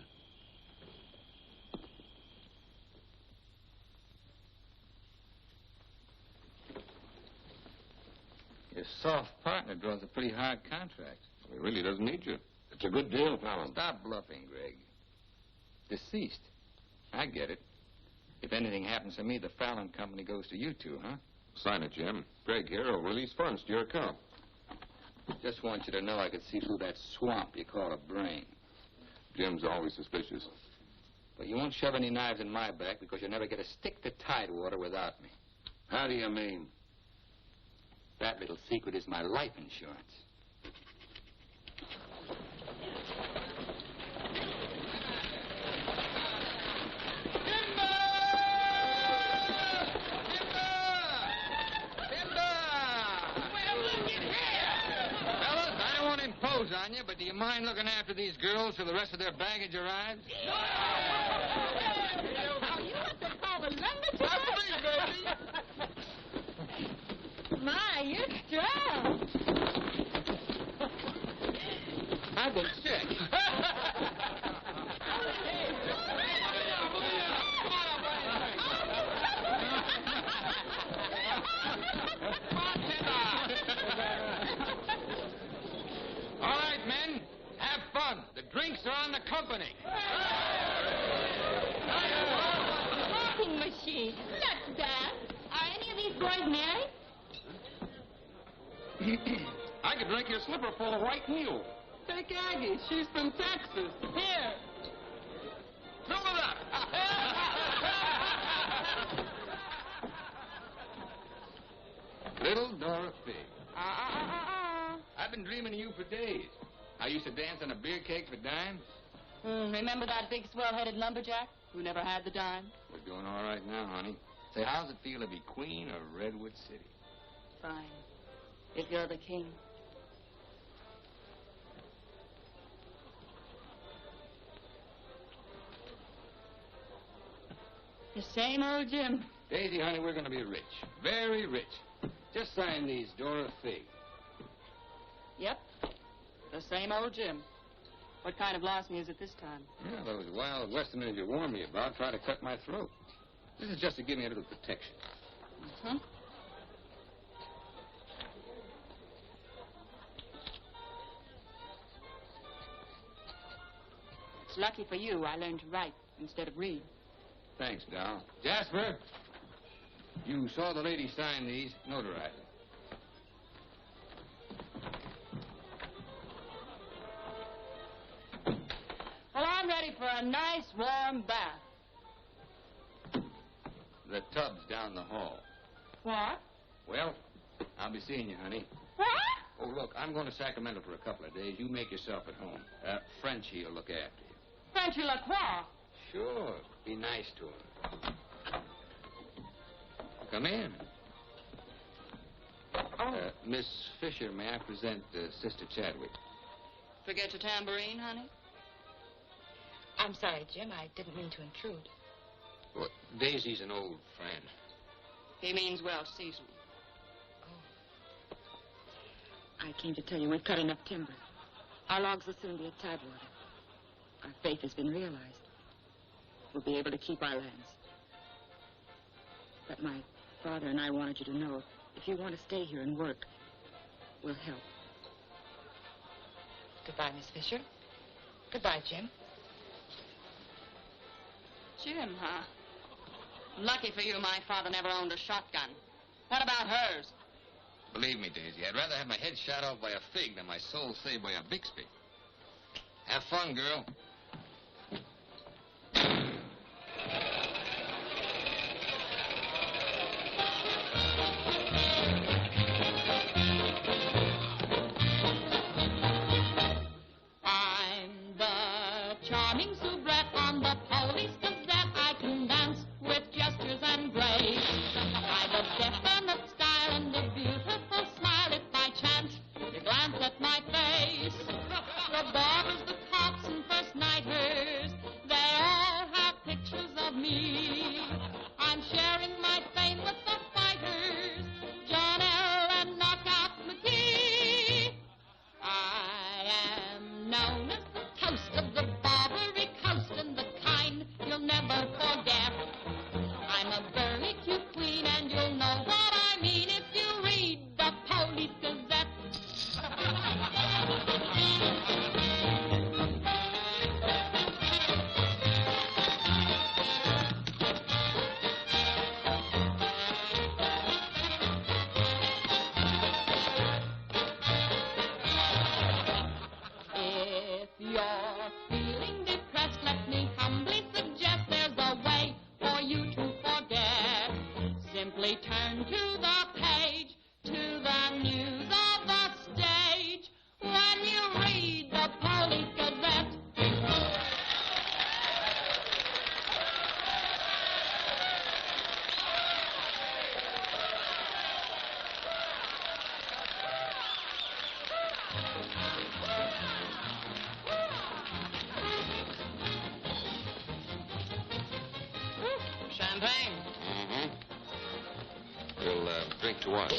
Your soft partner draws a pretty hard contract. He really doesn't need you. It's a good deal, Fallon. Stop bluffing, Gregg. Deceased. I get it. If anything happens to me, the Fallon Company goes to you two, huh? Sign it, Jim. Gregg here will release funds to your account. Just want you to know I could see through that swamp you call a brain. Jim's always suspicious. But you won't shove any knives in my back because you'll never get a stick to Tidewater without me. How do you mean? That little secret is my life insurance. On you, but do you mind looking after these girls till the rest of their baggage arrives? No! Now, you want to call the lumberjack? My, you're strong. I've been sick. All right, men, have fun. The drinks are on the company. Smoking machine. That's bad. Are any of these boys married? I could drink your slipper full of white meal. Take Aggie. She's from Texas. Here. Fill it up. Little Dorothy. I've been dreaming of you for days. I used to dance on a beer cake for dimes. Remember that big swell-headed lumberjack who never had the dime? We're doing all right now, honey. Say, how's it feel to be queen of Redwood City? Fine. If you're the king. The same old Jim. Daisy, honey, we're going to be rich. Very rich. Just sign these, Dorothy. Yep. The same old Jim. What kind of loss music this time? Yeah, those wild westerners you warned me about try to cut my throat. This is just to give me a little protection. Mm-hmm. It's lucky for you I learned to write instead of read. Thanks, Doll. Jasper, you saw the lady sign these. Notarize it. Well, I'm ready for a nice warm bath. The tub's down the hall. What? Well, I'll be seeing you, honey. What? Oh, look, I'm going to Sacramento for a couple of days. You make yourself at home. Frenchie will look after you. Frenchy Lacroix. Sure. Be nice to him. Come in. Miss Fisher, may I present Sister Chadwick? Forget your tambourine, honey? I'm sorry, Jim. I didn't mean to intrude. Well, Daisy's an old friend. He means well seasoned. I came to tell you we've cut enough timber. Our logs will soon be at Tidewater. our faith has been realized. We'll be able to keep our lands. But my father and I wanted you to know, if you want to stay here and work, we'll help. Goodbye, Miss Fisher. Goodbye, Jim. Jim, huh? Lucky for you, my father never owned a shotgun. What about hers? Believe me, Daisy, I'd rather have my head shot off by a fig than my soul saved by a Bixby. Have fun, girl. I'm the charming soubrette on the Police Gazette. I can dance with gestures and grace. I've a definite style and a beautiful smile. If by chance you glance at my face, the barbers, the cops, and first nighters, they all have pictures of me. I'm sharing my fame with the fighters, John L. and Knockout McGee. I am known as the toast of the Barbary Coast and the kind you'll never forget. I'm a very cute queen and you'll know what I mean if you read the Police Gazette. If you're feeling depressed, let me humbly suggest there's a way for you to forget. Simply turn to the page, to the news of the stage, when you read the Police Gazette. Champagne. Mm-hmm. We'll drink to what?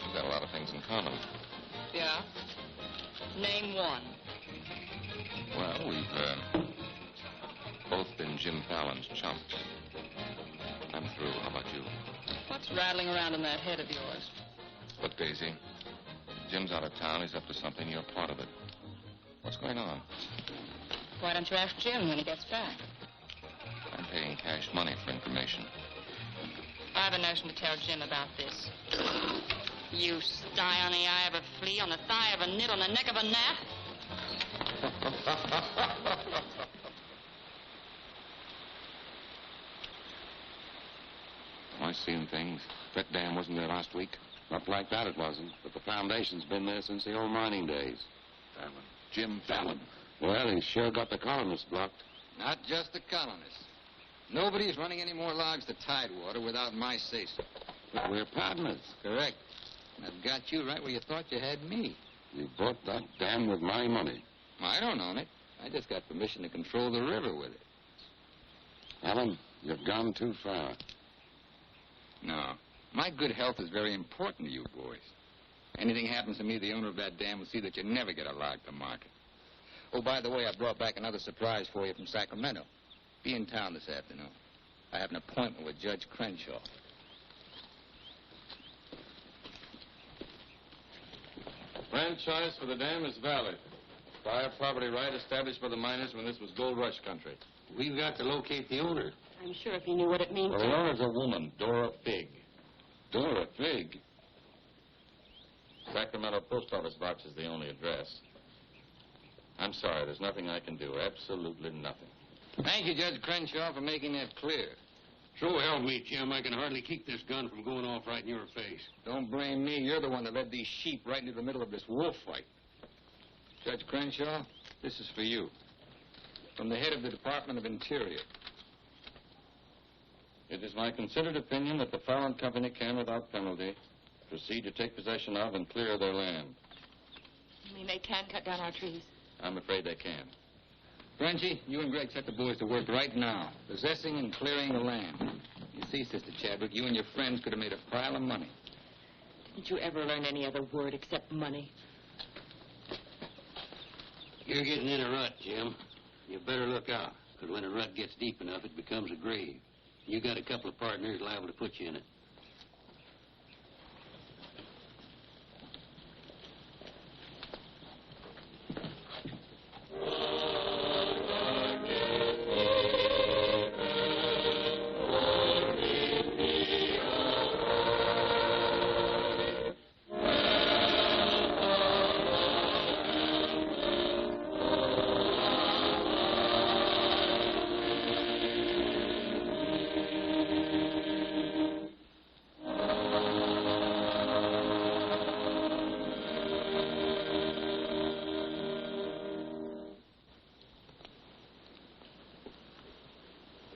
We've got a lot of things in common. Yeah? Name one. Well, we've both been Jim Fallon's chumps. I'm through. How about you? What's rattling around in that head of yours? Look, Daisy, Jim's out of town. He's up to something. You're part of it. What's going on? Why don't you ask Jim when he gets back? I'm paying cash money for information. I have a notion to tell Jim about this. You sty on the eye of a flea, on the thigh of a nit, on the neck of a gnat. I've seen things. That dam wasn't there last week. Not like that it wasn't, but the foundation's been there since the old mining days. Fallon. Jim Fallon. Well, he's sure got the colonists blocked. Not just the colonists. Nobody's running any more logs to Tidewater without my say-so. But we're partners. Correct. And I've got you right where you thought you had me. You bought that dam with my money. I don't own it. I just got permission to control the river with it. Alan, you've gone too far. No. My good health is very important to you boys. Anything happens to me, the owner of that dam will see that you never get a log to market. Oh, by the way, I brought back another surprise for you from Sacramento. Be in town this afternoon. I have an appointment with Judge Crenshaw. Franchise for the dam is valid. Prior property right established by the miners when this was gold rush country. We've got to locate the owner. I'm sure if he knew what it means Well, the owner's a woman, Dora Fig. Dora Fig. Sacramento post office box is the only address. I'm sorry, there's nothing I can do. Absolutely nothing. Thank you, Judge Crenshaw, for making that clear. So help me, Jim. I can hardly keep this gun from going off right in your face. Don't blame me. You're the one that led these sheep right into the middle of this wolf fight. Judge Crenshaw, this is for you. From the head of the Department of Interior. It is my considered opinion that the Fallon Company can, without penalty, proceed to take possession of and clear their land. You mean they can cut down our trees? I'm afraid they can. Frenchie, you and Greg set the boys to work right now, possessing and clearing the land. You see, Sister Chadwick, you and your friends could have made a pile of money. Didn't you ever learn any other word except money? You're getting in a rut, Jim. You better look out, because when a rut gets deep enough, it becomes a grave. You got a couple of partners liable to put you in it.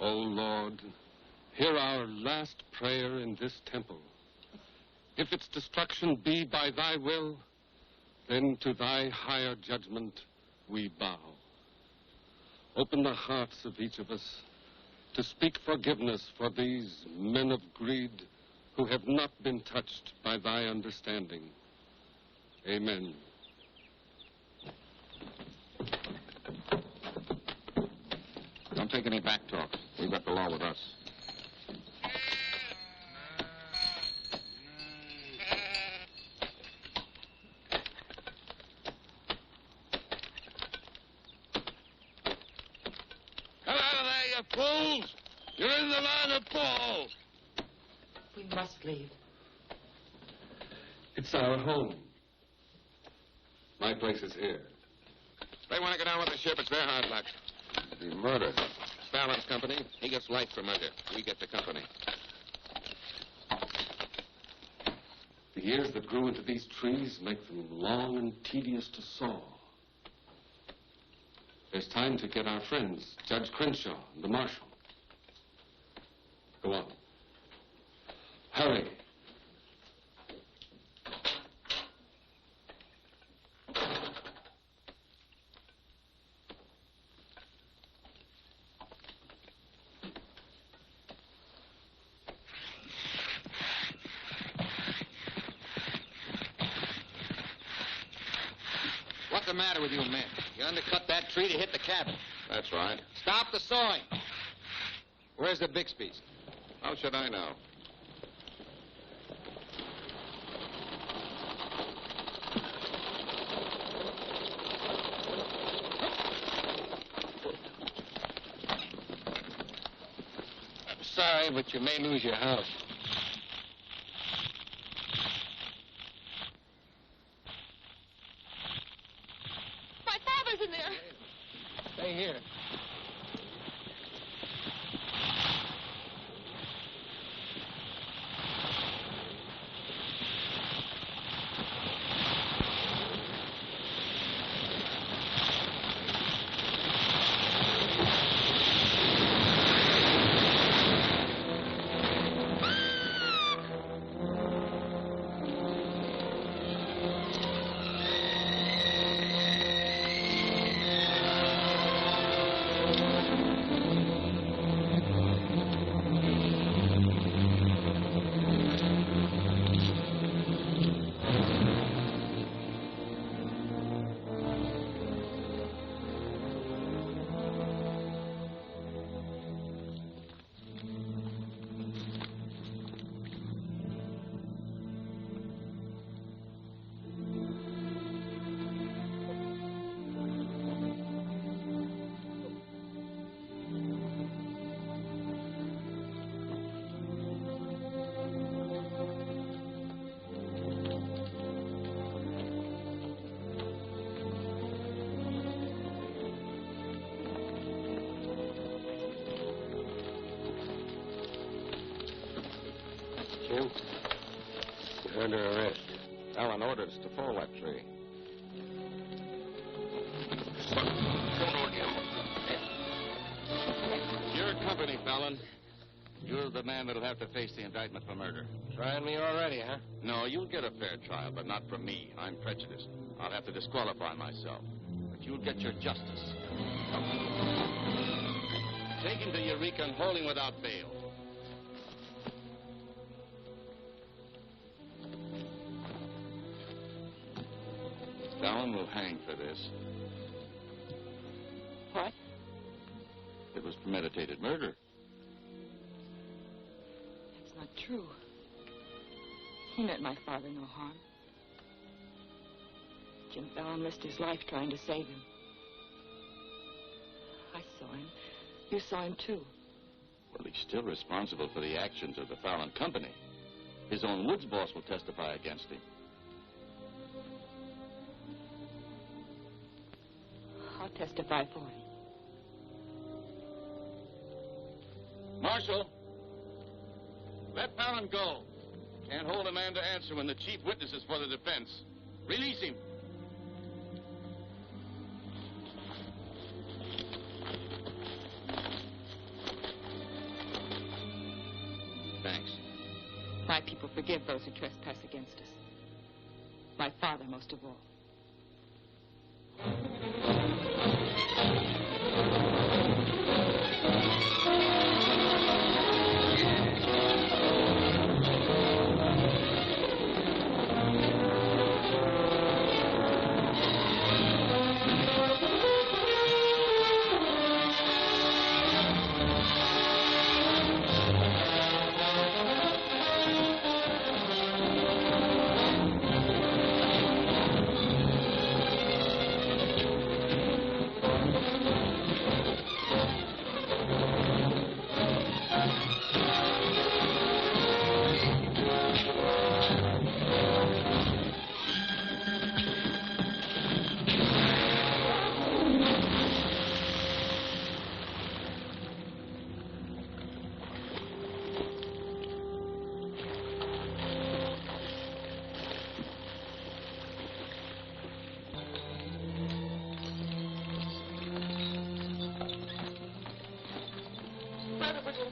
O Lord, hear our last prayer in this temple. If its destruction be by thy will, then to thy higher judgment we bow. Open the hearts of each of us to speak forgiveness for these men of greed who have not been touched by thy understanding. Amen. Don't take any back talk. We've got the law with us. Come out of there, you fools! You're in the line of Paul! We must leave. It's our home. My place is here. They want to get down with the ship. It's their hard luck. The murder. Fallon's company. He gets life for murder. We get the company. The years that grew into these trees make them long and tedious to saw. There's time to get our friends, Judge Crenshaw and the marshal. Go on. Hurry. What's the matter with you men? You undercut that tree to hit the cabin. That's right. Stop the sawing. Where's the Bixby's? How should I know? I'm sorry, but you may lose your house. My father's in there. Stay here. Jim, you're under arrest. Fallon ordered us to fall that tree. Your company, Fallon. You're the man that'll have to face the indictment for murder. Trying me already, huh? No, you'll get a fair trial, but not from me. I'm prejudiced. I'll have to disqualify myself. But you'll get your justice. Take him to Eureka and hold him without bail. Fallon will hang for this. What? It was premeditated murder. That's not true. He meant my father no harm. Jim Fallon risked his life trying to save him. I saw him. You saw him, too. Well, he's still responsible for the actions of the Fallon Company. His own woods boss will testify against him. I'll testify for him. Marshal, let Fallon go. Can't hold a man to answer when the chief witness is for the defense. Release him. Thanks. My people forgive those who trespass against us. My father most of all.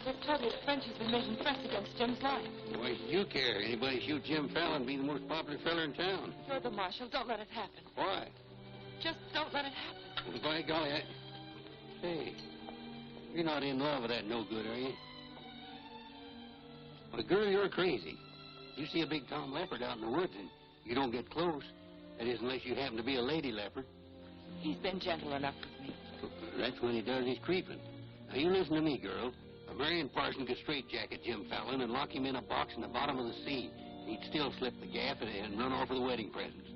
Just told me that Frenchie's been making threats against Jim's life. Why should you care? Anybody shoot Jim Fallon, be the most popular fella in town. You're the marshal. Don't let it happen. Why? Just don't let it happen. Well, by golly, Hey, you're not in love with that no good, are you? Well, girl, you're crazy. You see a big Tom leopard out in the woods and you don't get close. That is, unless you happen to be a lady leopard. He's been gentle enough with me. That's when he does his creeping. Now, you listen to me, girl. Marion Parson could straitjacket Jim Fallon and lock him in a box in the bottom of the sea. He'd still slip the gaff and run off with the wedding presents.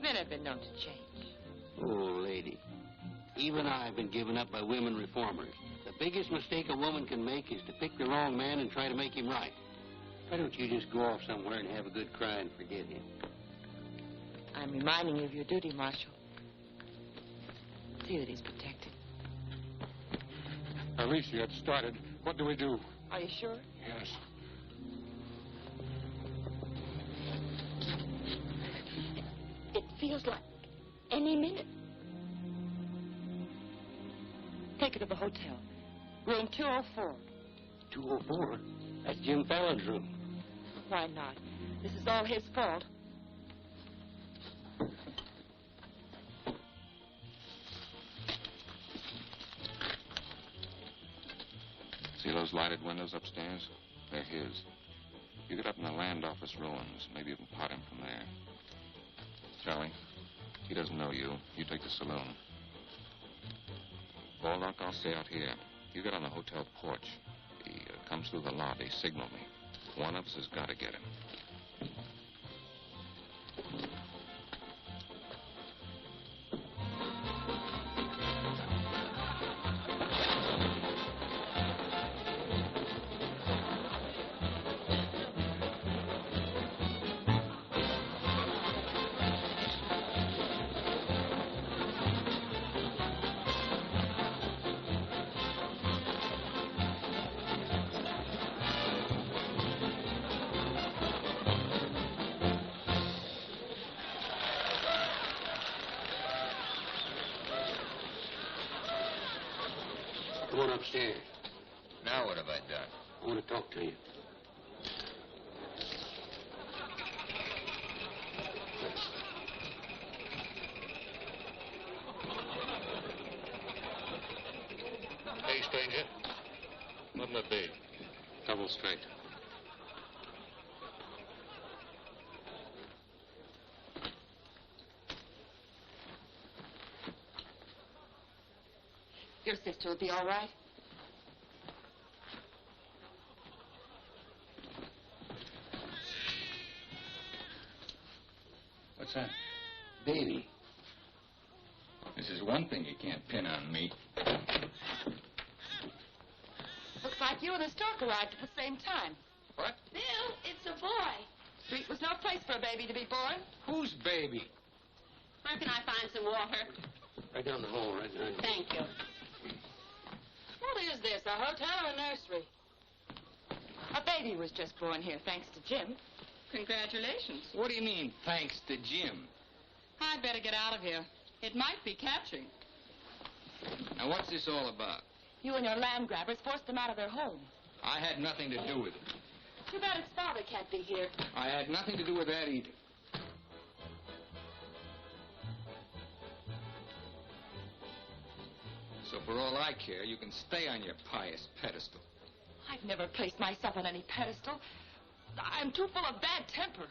Men have been known to change. Oh, lady. Even I've been given up by women reformers. The biggest mistake a woman can make is to pick the wrong man and try to make him right. Why don't you just go off somewhere and have a good cry and forget him? I'm reminding you of your duty, Marshal. See that he's protected. Alicia, it started. What do we do? Are you sure? Yes. It feels like any minute. Take her to the hotel. Room 204. 204? That's Jim Fallon's room. Why not? This is all his fault. See those lighted windows upstairs? They're his. You get up in the land office ruins. Maybe you can pot him from there. Charlie, he doesn't know you. You take the saloon. Baldock, I'll stay out here. You get on the hotel porch. He comes through the lobby. Signal me. One of us has got to get him. Come on upstairs. Now what have I done? I want to talk to you. Hey, stranger. What'll it be? Double straight. Your sister will be all right. What's that? Baby. This is one thing you can't pin on me. Looks like you and the stork arrived at the same time. What? Bill, it's a boy. Street was no place for a baby to be born. Whose baby? Where can I find some water? Right down the hall, right behind you. Thank you. What is this, a hotel or a nursery? A baby was just born here, thanks to Jim. Congratulations. What do you mean, thanks to Jim? I'd better get out of here. It might be catching. Now, what's this all about? You and your land grabbers forced them out of their home. I had nothing to do with it. Too bad his father can't be here. I had nothing to do with that either. So for all I care, you can stay on your pious pedestal. I've never placed myself on any pedestal. I'm too full of bad temper.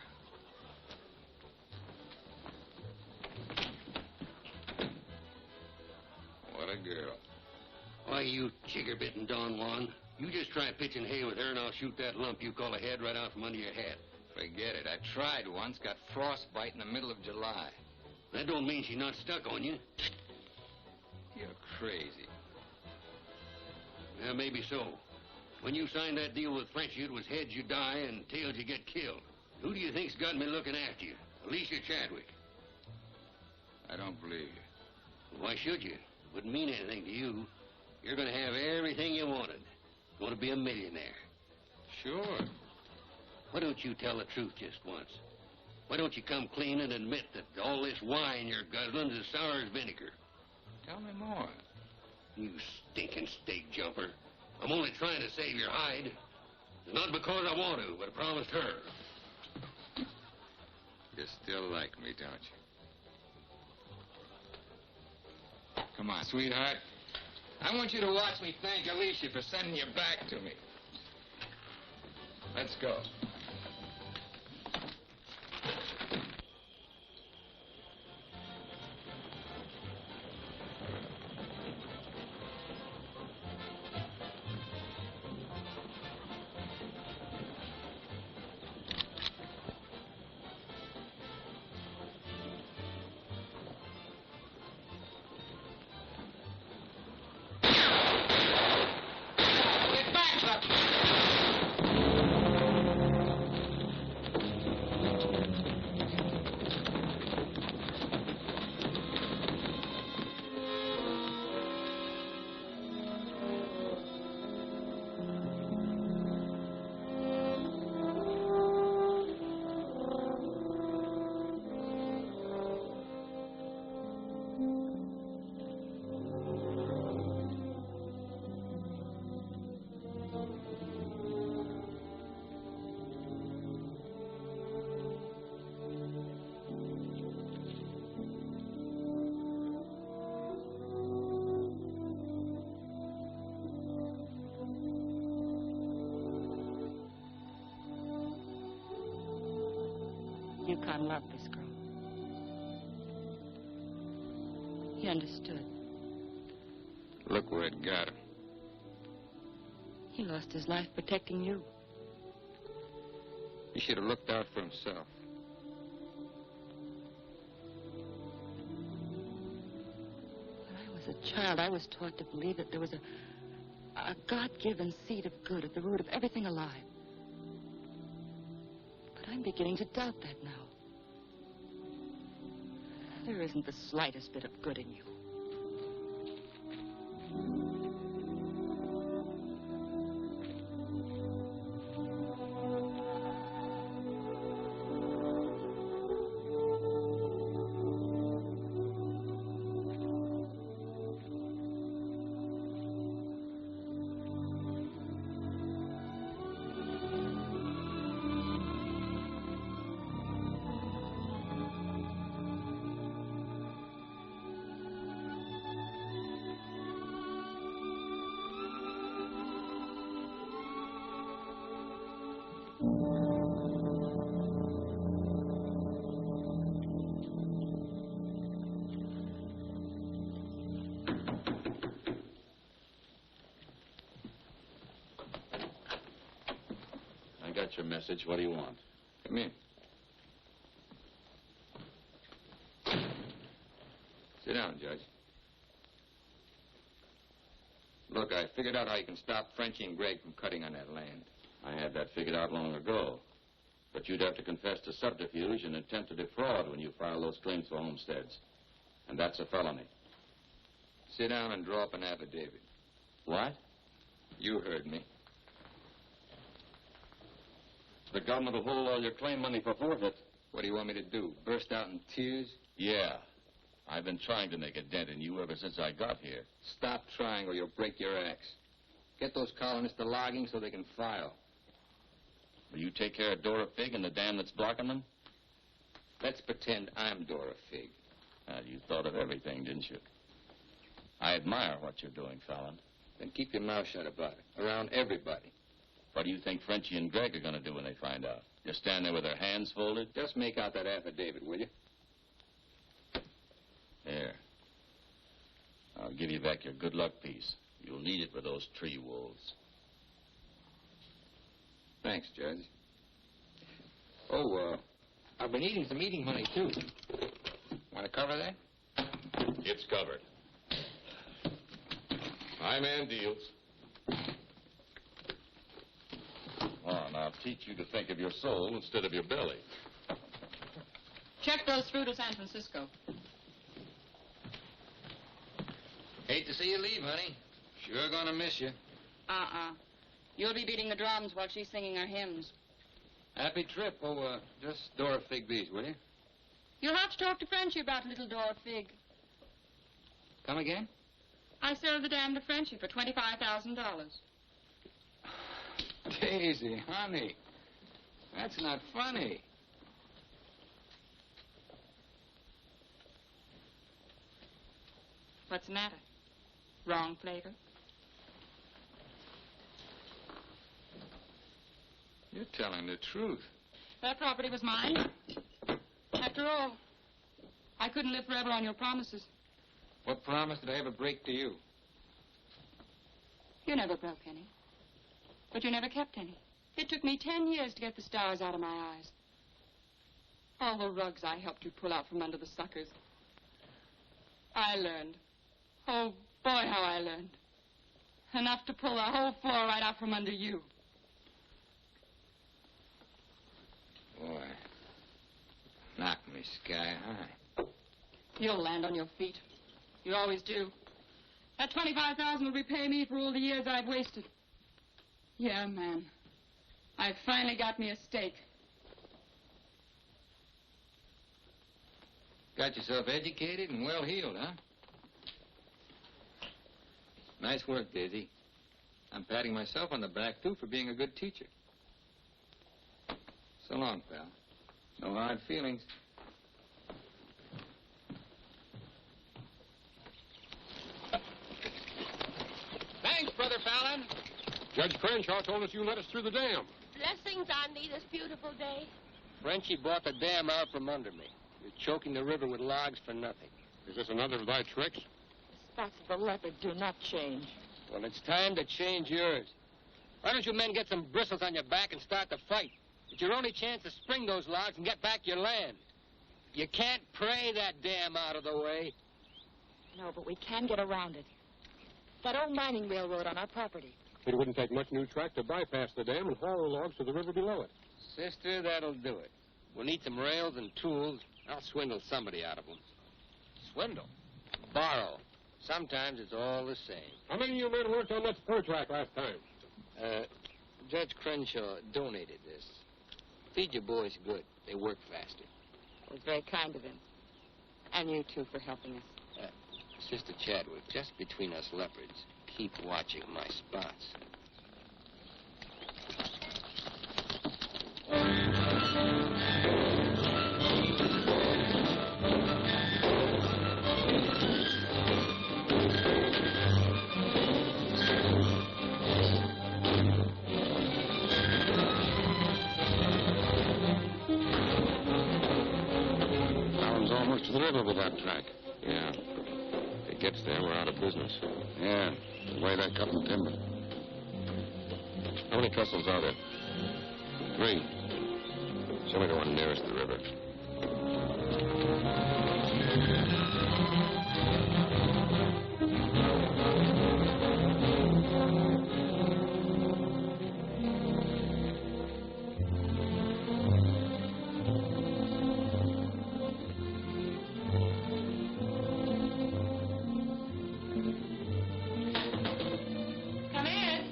What a girl. Why, you chigger-bitten Don Juan. You just try pitching hay with her, and I'll shoot that lump you call a head right out from under your hat. Forget it. I tried once, got frostbite in the middle of July. That don't mean she's not stuck on you. You're crazy. Yeah, maybe so. When you signed that deal with Frenchy, it was heads you die and tails you get killed. Who do you think's got me looking after you? Alicia Chadwick. I don't believe you. Why should you? Wouldn't mean anything to you. You're going to have everything you wanted. Going to be a millionaire. Sure. Why don't you tell the truth just once? Why don't you come clean and admit that all this wine you're guzzling is sour as vinegar? Tell me more. You stinking steak jumper. I'm only trying to save your hide. Not because I want to, but I promised her. You still like me, don't you? Come on, sweetheart. I want you to watch me thank Alicia for sending you back to me. Let's go. Yukon loved this girl. He understood. Look where it got him. He lost his life protecting you. He should have looked out for himself. When I was a child, I was taught to believe that there was a God-given seed of good at the root of everything alive. But I'm beginning to doubt that now. There isn't the slightest bit of good in you. got your message. What do you want? Come in. Sit down, Judge. Look, I figured out how you can stop Frenchie and Greg from cutting on that land. I had that figured out long ago. But you'd have to confess to subterfuge and attempt to defraud when you file those claims for homesteads. And that's a felony. Sit down and draw up an affidavit. What? You heard me. The government will hold all your claim money for forfeit. What do you want me to do? Burst out in tears? Yeah. I've been trying to make a dent in you ever since I got here. Stop trying or you'll break your axe. Get those colonists to logging so they can file. Will you take care of Dora Fig and the dam that's blocking them? Let's pretend I'm Dora Fig. You thought of everything, didn't you? I admire what you're doing, Fallon. Then keep your mouth shut about it, around everybody. What do you think Frenchie and Greg are going to do when they find out? Just stand there with their hands folded? Just make out that affidavit, will you? Here. I'll give you back your good luck piece. You'll need it with those tree wolves. Thanks, Judge. Oh, I've been eating some eating money, too. Want to cover that? It's covered. My man deals. Oh, now teach you to think of your soul instead of your belly. Check those through to San Francisco. Hate to see you leave, honey. Sure gonna miss you. You'll be beating the drums while she's singing her hymns. Happy trip. Oh, just Dora Fig these, will you? You'll have to talk to Frenchie about little Dora Fig. Come again? I sold the dam to Frenchie for $25,000. Daisy, honey. That's not funny. What's the matter? Wrong flavor? You're telling the truth. That property was mine. After all, I couldn't live forever on your promises. What promise did I ever break to you? You never broke any. But you never kept any. It took me 10 years to get the stars out of my eyes. All the rugs I helped you pull out from under the suckers. I learned. Oh, boy, how I learned. Enough to pull the whole floor right out from under you. Boy, knocked me sky high. You'll land on your feet. You always do. That $25,000 will repay me for all the years I've wasted. Yeah, man. I finally got me a stake. Got yourself educated and well-heeled, huh? Nice work, Daisy. I'm patting myself on the back, too, for being a good teacher. So long, pal. No hard feelings. Thanks, Brother Fallon. Judge Crenshaw told us you let us through the dam. Blessings on thee this beautiful day. Frenchie bought the dam out from under me. You're choking the river with logs for nothing. Is this another of thy tricks? The spots of the leopard do not change. Well, it's time to change yours. Why don't you men get some bristles on your back and start the fight? It's your only chance to spring those logs and get back your land. You can't pray that dam out of the way. No, but we can get around it. That old mining railroad on our property. It wouldn't take much new track to bypass the dam and haul the logs to the river below it. Sister, that'll do it. We'll need some rails and tools. I'll swindle somebody out of them. Swindle? Borrow. Sometimes it's all the same. How many of you men worked on that spur track last time? Judge Crenshaw donated this. Feed your boys good. They work faster. It was very kind of him. And you, too, for helping us. Sister Chadwick, just between us leopards, keep watching my spots. Fallon's almost to the river with that track. Yeah. If it gets there, we're out of business. Yeah, the way they're cutting timber. How many trestles are there? 3. Show me the one nearest the river. Come in.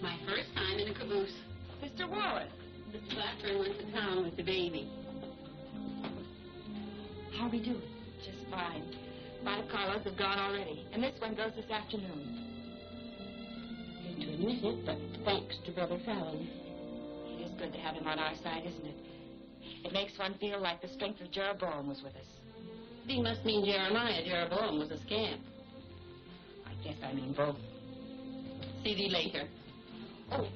My first time in a caboose. Mr. Wallace. Mr. Blackburn went to town with the baby. How we do? Just fine. 5 carloads have gone already, and this one goes this afternoon. Hate to admit it, but thanks to Brother Fallon. It is good to have him on our side, isn't it? It makes one feel like the strength of Jeroboam was with us. He must mean Jeremiah. Jeroboam was a scamp. I guess I mean both. See thee later. Oh,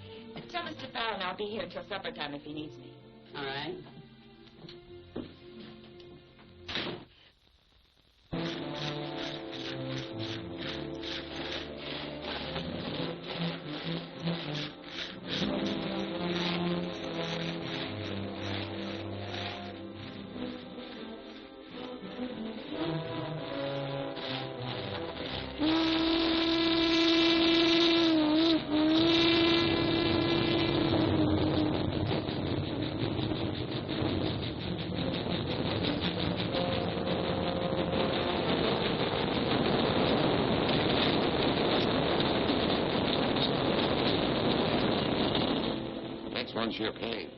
tell Mr. Fallon I'll be here until supper time if he needs me. All right. Next one's your cave.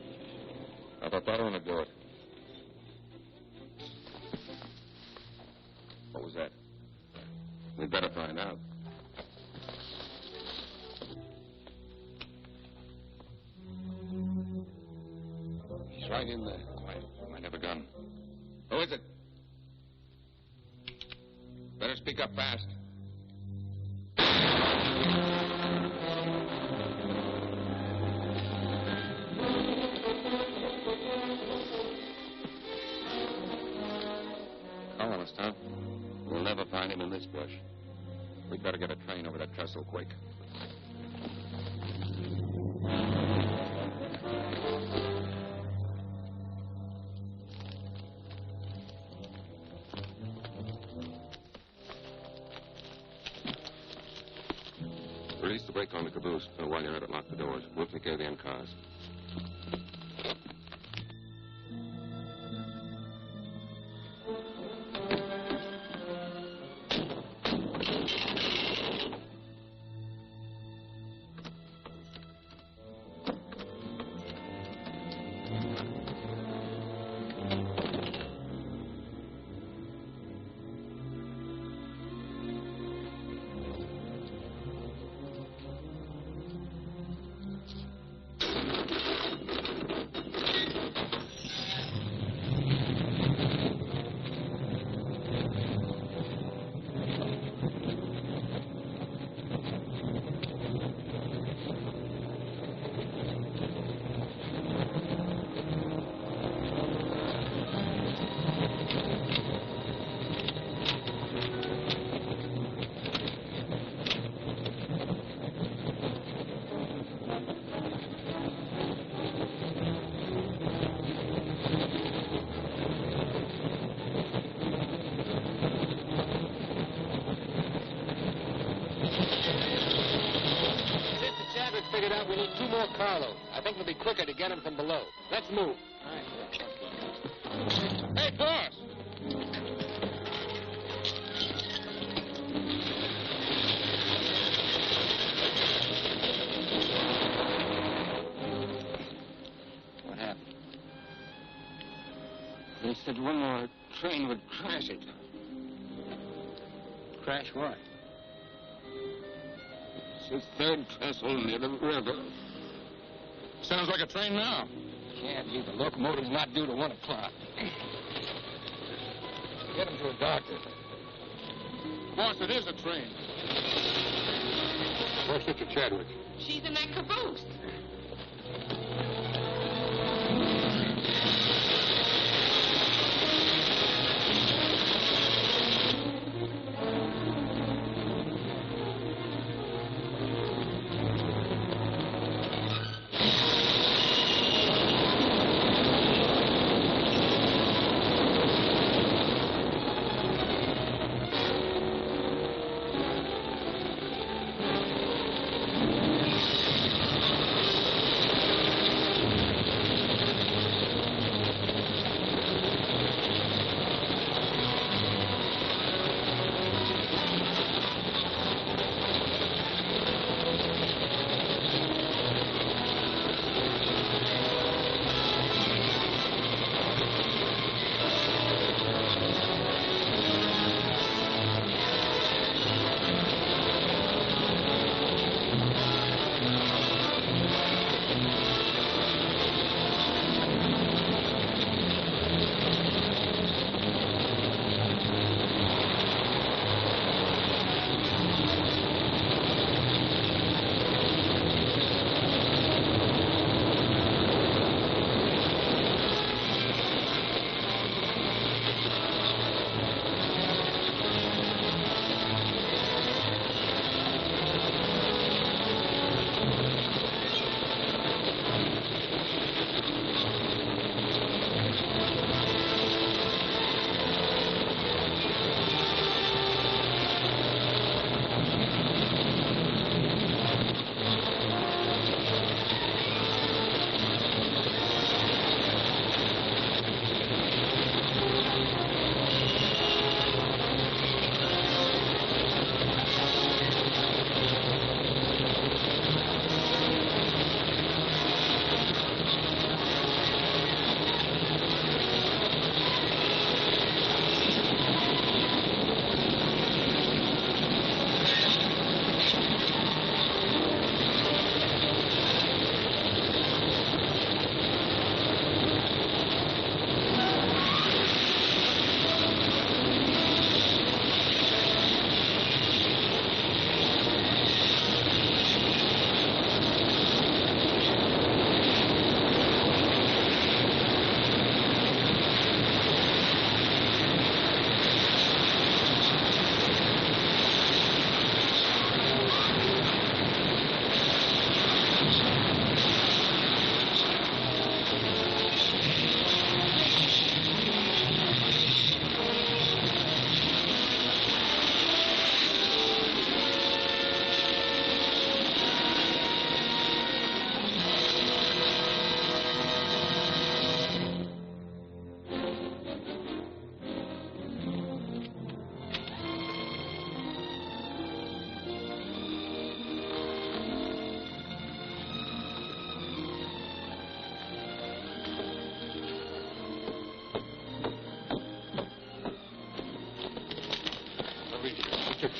How about that one to do it? What was that? We'd better find out. He's right in there. Might have a gun. Who is it? Better speak up fast. Colonist, huh? We'll never find him in this bush. We'd better get a train over that trestle quick. Release the brake on the caboose. While you're at it, lock the doors. We'll take care of the end cars. Figured out we need 2 more carloads. I think it'll be quicker to get them from below. Let's move. Hey, boss! What happened? They said one more train would crash it. Crash what? It's the 3rd trestle near the river. Sounds like a train now. Can't be. The locomotive's not due to 1 o'clock. Get him to a doctor. Boss, it is a train. Where's Sister Chadwick? She's in that caboose.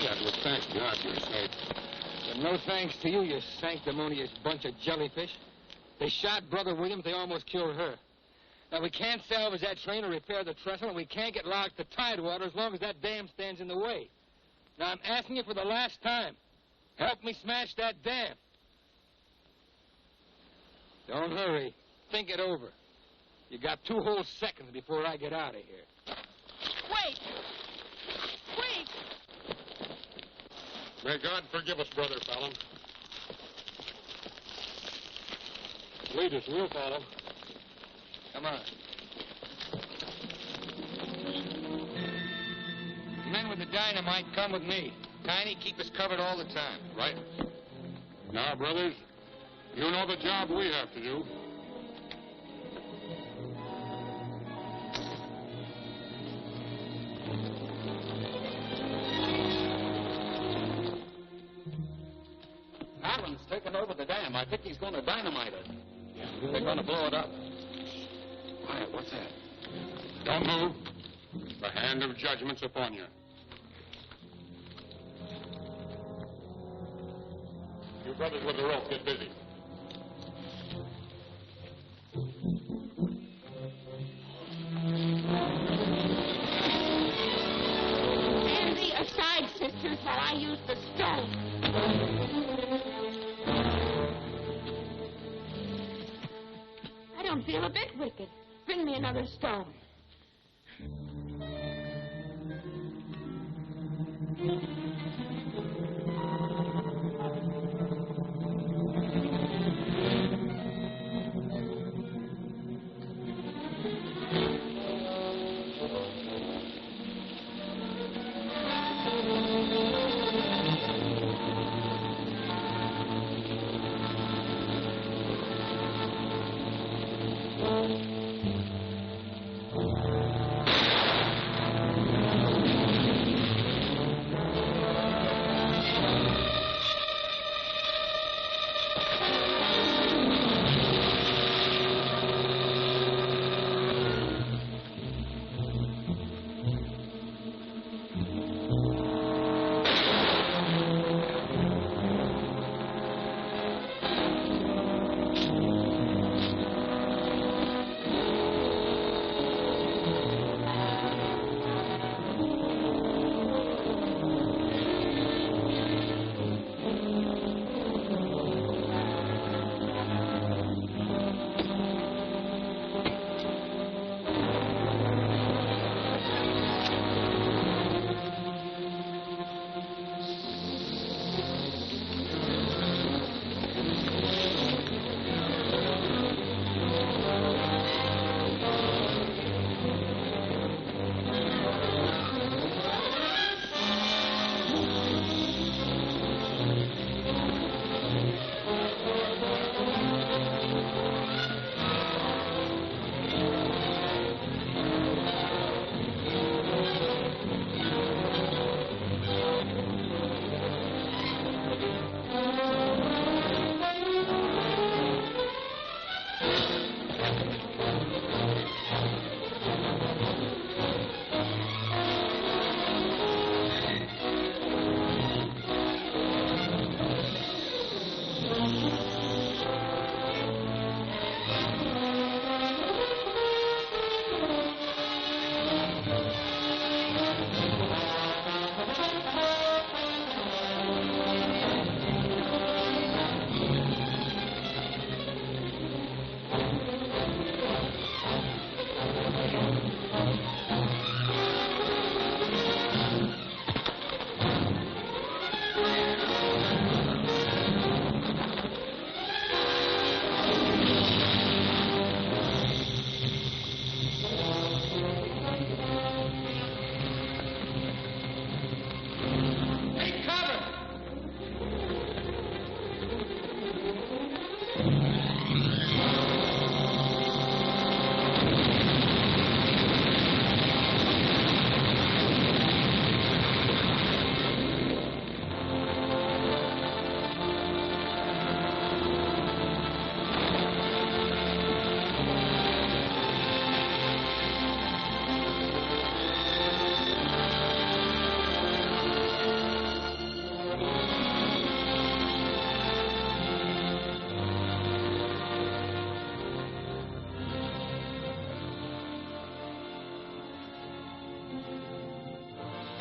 Chadwick. Thank God you're safe. And no thanks to you, you sanctimonious bunch of jellyfish. They shot Brother Williams. They almost killed her. Now, we can't salvage that train or repair the trestle, and we can't get locked to Tidewater as long as that dam stands in the way. Now, I'm asking you for the last time. Help me smash that dam. Don't hurry. Think it over. You got 2 whole seconds before I get out of here. Wait! Wait! May God forgive us, Brother Fallon. Lead us, we'll follow. Come on. The men with the dynamite come with me. Tiny, keep us covered all the time. Right. Now, brothers, you know the job we have to do. Allen's taken over the dam. I think he's going to dynamite it. They're going to blow it up. Quiet, what's that? Don't move. The hand of judgment's upon you. You brothers with the rope, get busy. Stand thee aside, sisters, while I use the stone. I don't feel a bit wicked. Bring me another stone.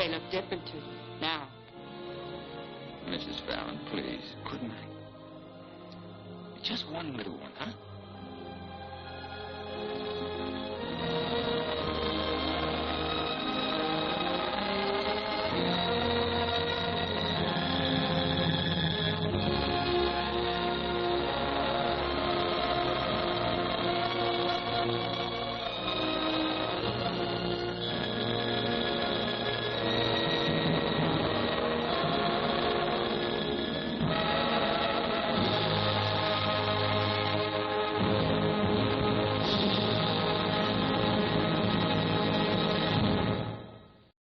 They look different to you now. Mrs. Fallon, please. Good night. Just one little one, huh?